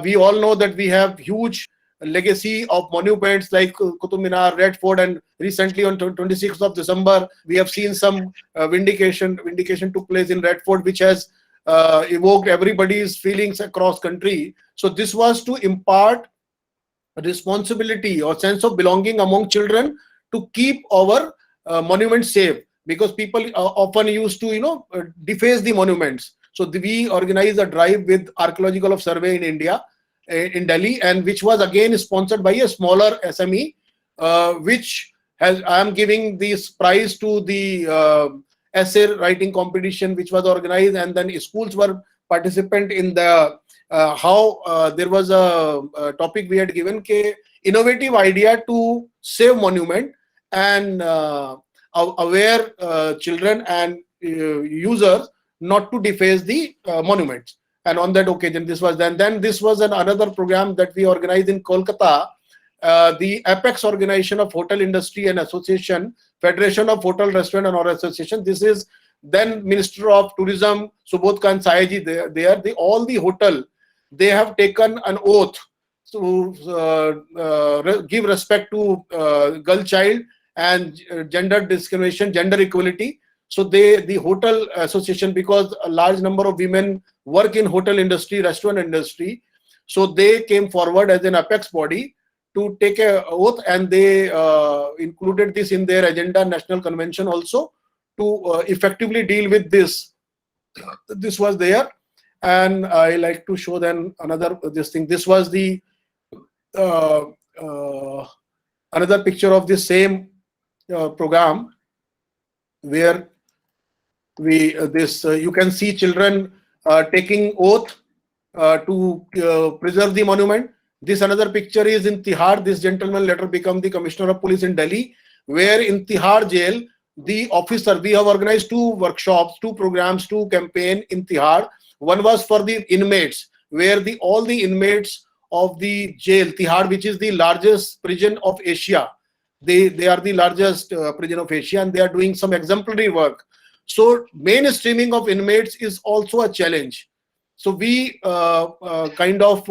Speaker 5: We all know that we have huge legacy of monuments like Qutub Minar, Red Fort, and recently on 26th of December, we have seen some vindication took place in Red Fort, which has evoked everybody's feelings across country. So this was to impart responsibility or sense of belonging among children to keep our monuments safe, because people often used to deface the monuments. So we organized a drive with Archaeological of Survey in India, in Delhi, and which was again sponsored by a smaller SME, which I am giving this prize to the essay writing competition which was organized, and then schools were participant in the there was a topic we had given, innovative idea to save monument and aware children and users not to deface the monuments. And on that occasion, this was then this was another program that we organized in Kolkata. The Apex Organization of Hotel Industry and Association, Federation of Hotel, Restaurant and Or Association. This is then Minister of Tourism Subodh Khan Sayaji. All the hotel, they have taken an oath to give respect to girl child and gender discrimination, gender equality. So the hotel association, because a large number of women work in hotel industry, restaurant industry, so they came forward as an apex body to take a oath, and they included this in their agenda, national convention also, to effectively deal with this. This was there, and I like to show them another this thing. This was the uh, another picture of the same program, where we you can see children taking oath to preserve the monument. This another picture is in Tihar. This gentleman later become the commissioner of police in Delhi, where in Tihar jail, the officer, we have organized 2 workshops, 2 programs, 2 campaign in Tihar. One was for the inmates, where all the inmates of the jail, Tihar, which is the largest prison of Asia. They are the largest prison of Asia, and they are doing some exemplary work. So mainstreaming of inmates is also a challenge. So we kind of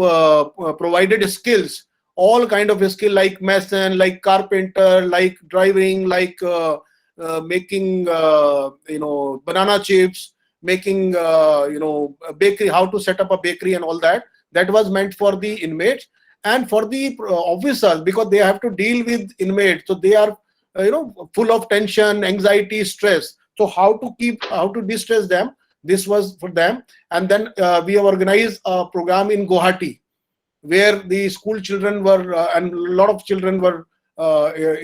Speaker 5: provided skills, all kind of skill, like mason, like carpenter, like driving, like making banana chips, making a bakery, how to set up a bakery and all that. That was meant for the inmates and for the officers, because they have to deal with inmates. So they are full of tension, anxiety, stress. So how to distress them, this was for them. And then we have organized a program in Guwahati, where the school children were and a lot of children were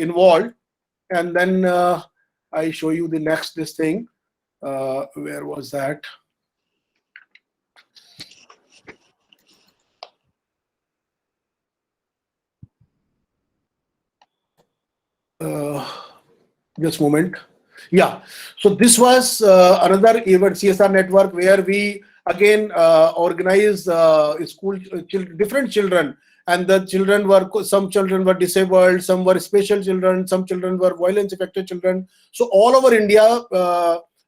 Speaker 5: involved. And then I show you the next this thing. Where was that? Just a moment. Yeah, so this was another event, CSR network, where we again organized school different children, and the children were, some children were disabled, some were special children, some children were violence affected children. So all over India,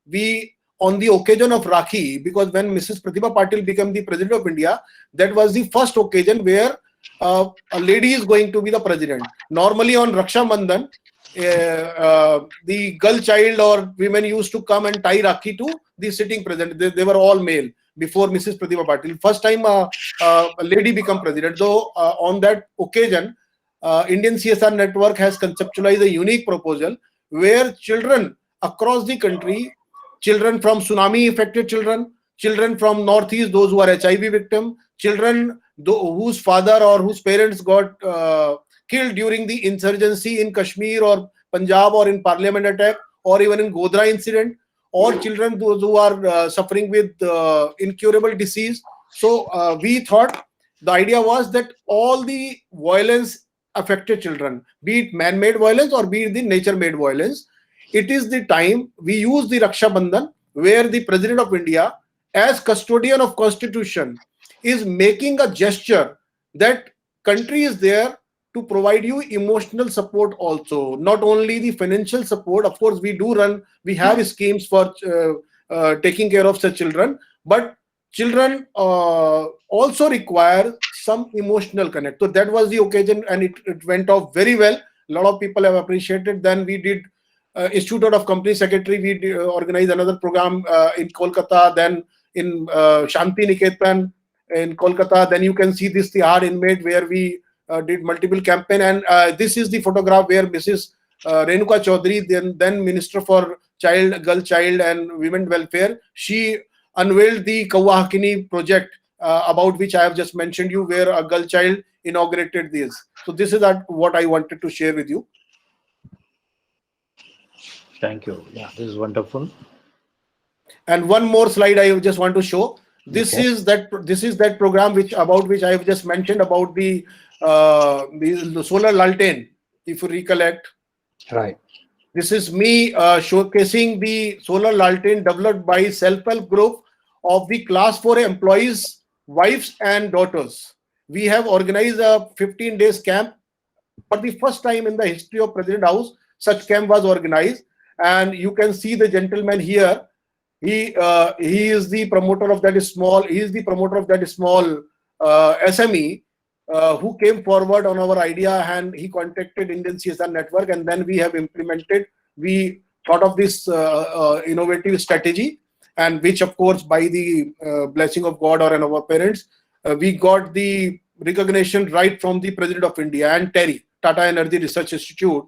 Speaker 5: we, on the occasion of Rakhi, because when Mrs. Pratibha Patil became the president of India, that was the first occasion where a lady is going to be the president. Normally on Raksha Bandhan, the girl child or women used to come and tie Rakhi to the sitting president. They were all male before Mrs. Pratibha Patil. First time a lady become president. So on that occasion, Indian CSR network has conceptualized a unique proposal where children across the country, children from tsunami affected children, children from Northeast, those who are HIV victim, children whose father or whose parents got killed during the insurgency in Kashmir or Punjab or in Parliament attack or even in Godhra incident, or children those who are suffering with incurable disease. So we thought, the idea was that all the violence affected children, be it man-made violence or be it the nature-made violence, it is the time we use the Raksha Bandhan, where the President of India, as custodian of Constitution, is making a gesture that country is there to provide you emotional support also, not only the financial support. Of course, we have schemes for taking care of such children, but children also require some emotional connect. So that was the occasion, and it went off very well. A lot of people have appreciated. Then we did Institute of Company Secretary, we organized another program in Kolkata, then in Shanti Niketan in Kolkata. Then you can see this Tihar inmate, where we did multiple campaign, and this is the photograph where Mrs. Renuka Chaudhary, then Minister for Girl Child and Women Welfare, she unveiled the Kawa Hakini project about which I have just mentioned you, where a girl child inaugurated this. So this is what I wanted to share with you.
Speaker 2: Thank you. Yeah, this is wonderful.
Speaker 5: And one more slide I just want to show. This is that program about which I have just mentioned, about the solar lantern, if you recollect.
Speaker 2: Right.
Speaker 5: This is me showcasing the solar lantern developed by self-help group of the class 4 employees, wives and daughters. We have organized a 15 days camp. For the first time in the history of President House, such camp was organized. And you can see the gentleman here. He is the promoter of that small. He is the promoter of that small SME who came forward on our idea, and he contacted Indian CSR network, and then we have implemented. We thought of this innovative strategy, and which, of course, by the blessing of God or and our parents, we got the recognition right from the President of India and Terry, Tata Energy Research Institute.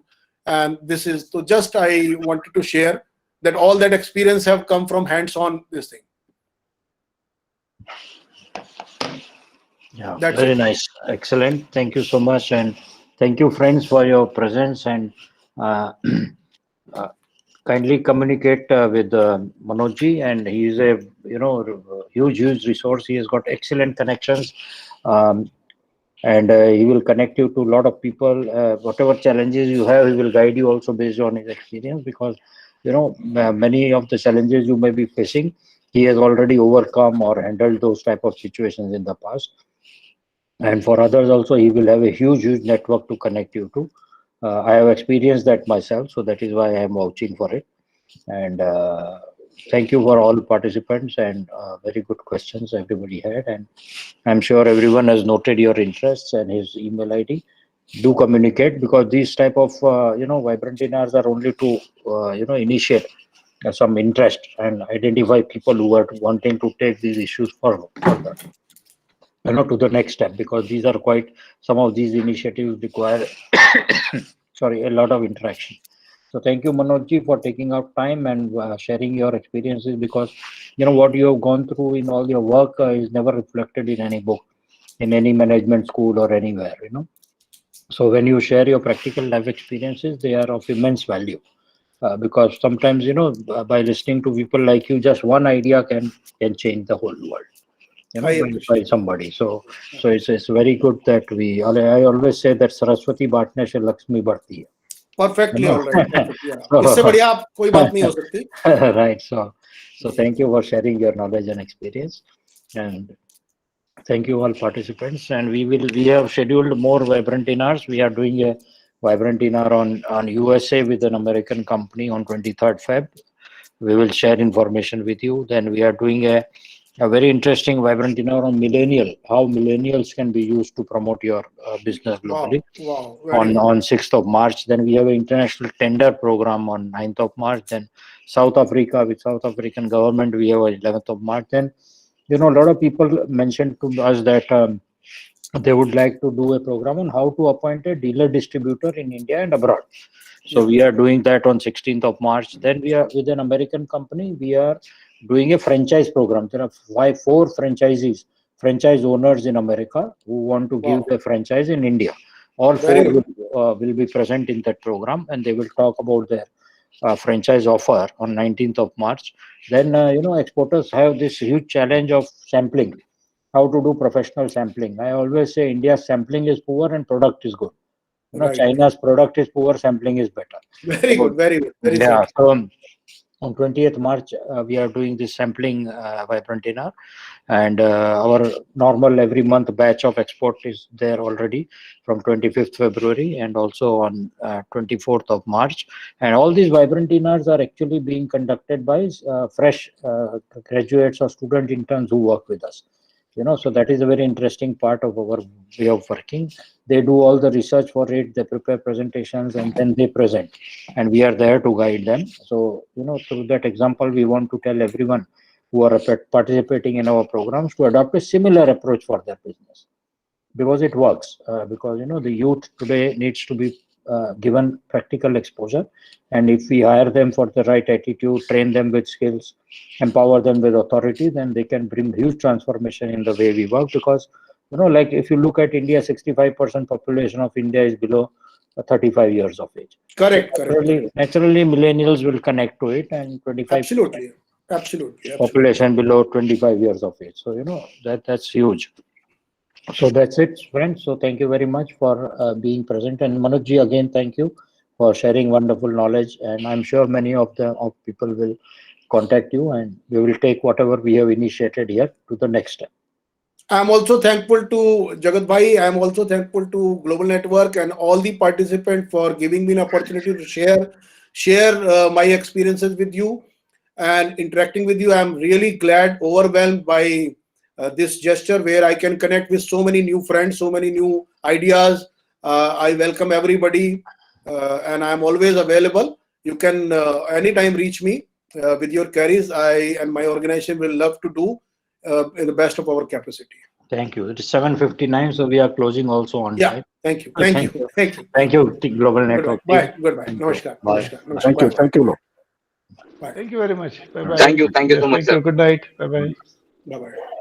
Speaker 5: And this is so just I wanted to share that all that experience have come from hands-on this thing.
Speaker 2: Yeah,
Speaker 5: That's
Speaker 2: very
Speaker 5: it.
Speaker 2: nice. Excellent. Thank you so much. And thank you, friends, for your presence and uh, uh, kindly communicate with Manojji. And he is a huge resource. He has got excellent connections. Um, and he will connect you to a lot of people. Whatever challenges you have, he will guide you also based on his experience because many of the challenges you may be facing, he has already overcome or handled those type of situations in the past. And for others also, he will have a huge network to connect you to. I have experienced that myself, so that is why I am vouching for it. And thank you for all participants and very good questions everybody had. And I'm sure everyone has noted your interests and his email ID. Do communicate because these type of vibrant dinars are only to initiate some interest and identify people who are wanting to take these issues further, to the next step, because these are quite, some of these initiatives require sorry, a lot of interaction. So thank you, Manojji, for taking out time and sharing your experiences, because what you have gone through in all your work is never reflected in any book, in any management school or anywhere. So when you share your practical life experiences, they are of immense value. Because sometimes by listening to people like you, just one idea can change the whole world,
Speaker 5: I
Speaker 2: by
Speaker 5: appreciate.
Speaker 2: somebody. So it's very good that I always say that Saraswati बांटने से Lakshmi बढ़ती है.
Speaker 5: Perfectly all right. Perfect. Yeah. इससे
Speaker 2: So,
Speaker 5: बढ़िया आप कोई बात नहीं हो सकती.
Speaker 2: right. So thank you for sharing your knowledge and experience, and thank you all participants. And we have scheduled more vibrant dinars. We are doing a vibrant dinner on USA with an American company on 23rd Feb. We will share information with you. Then we are doing a very interesting vibrant dinner on how millennials can be used to promote your business globally.
Speaker 5: Wow. Very good.
Speaker 2: On 6th of March. Then we have an international tender program on 9th of March. Then South Africa, with South African government, we have 11th of March. Then a lot of people mentioned to us that they would like to do a program on how to appoint a dealer distributor in India and abroad. So we are doing that on 16th of March. Then we are with an American company. We are doing a franchise program. There are four franchise owners in America who want to give a franchise in India. All four will be present in that program, and they will talk about their franchise offer on 19th of March. Then exporters have this huge challenge of sampling. How to do professional sampling? I always say India's sampling is poor and product is good. China's product is poor, sampling is better.
Speaker 5: Very good, very good. Very
Speaker 2: Yeah.
Speaker 5: sad.
Speaker 2: So on 20th March, we are doing this sampling vibrant dinner, and our normal every month batch of export is there already from 25th February and also on 24th of March. And all these vibrant dinners are actually being conducted by fresh graduates or student interns who work with us. So that is a very interesting part of our way of working. They do all the research for it, they prepare presentations, and then they present, and we are there to guide them. So through that example, we want to tell everyone who are participating in our programs to adopt a similar approach for their business, because it works. Because the youth today needs to be given practical exposure, and if we hire them for the right attitude, train them with skills, empower them with authority, then they can bring huge transformation in the way we work. Because like if you look at India, 65% population of India is below 35 years of age.
Speaker 5: Correct.
Speaker 2: Naturally millennials will connect to it, and 25
Speaker 5: absolutely
Speaker 2: population below 25 years of age. So that's huge. So that's it, friends. So thank you very much for being present. And Manojji, again, thank you for sharing wonderful knowledge. And I'm sure many of people will contact you, and we will take whatever we have initiated here to the next step.
Speaker 5: I'm also thankful to Jagat Bhai. I'm also thankful to Global Network and all the participants for giving me an opportunity to share my experiences with you and interacting with you. I'm really glad, overwhelmed by this gesture where I can connect with so many new friends, so many new ideas. I welcome everybody, and I'm always available. You can anytime reach me with your queries. I and my organization will love to do in the best of our capacity.
Speaker 2: Thank you. It is 7:59, so we are closing also on
Speaker 5: Yeah.
Speaker 2: time.
Speaker 5: Thank you.
Speaker 2: So
Speaker 5: Thank
Speaker 2: thank
Speaker 5: you.
Speaker 2: you.
Speaker 5: Thank you.
Speaker 2: Thank you, Global
Speaker 5: Goodbye.
Speaker 2: Network
Speaker 5: Bye.
Speaker 2: team.
Speaker 5: Goodbye.
Speaker 2: Thank you.
Speaker 5: Namaskar.
Speaker 2: Bye.
Speaker 5: Namaskar. Namaskar.
Speaker 10: Thank you.
Speaker 5: Bye.
Speaker 10: Thank you.
Speaker 5: Bye.
Speaker 9: Thank you very much. Bye bye.
Speaker 11: Thank you so much,
Speaker 9: Yes,
Speaker 11: sir.
Speaker 9: thank you. Good night. Bye bye.
Speaker 5: Bye. Bye.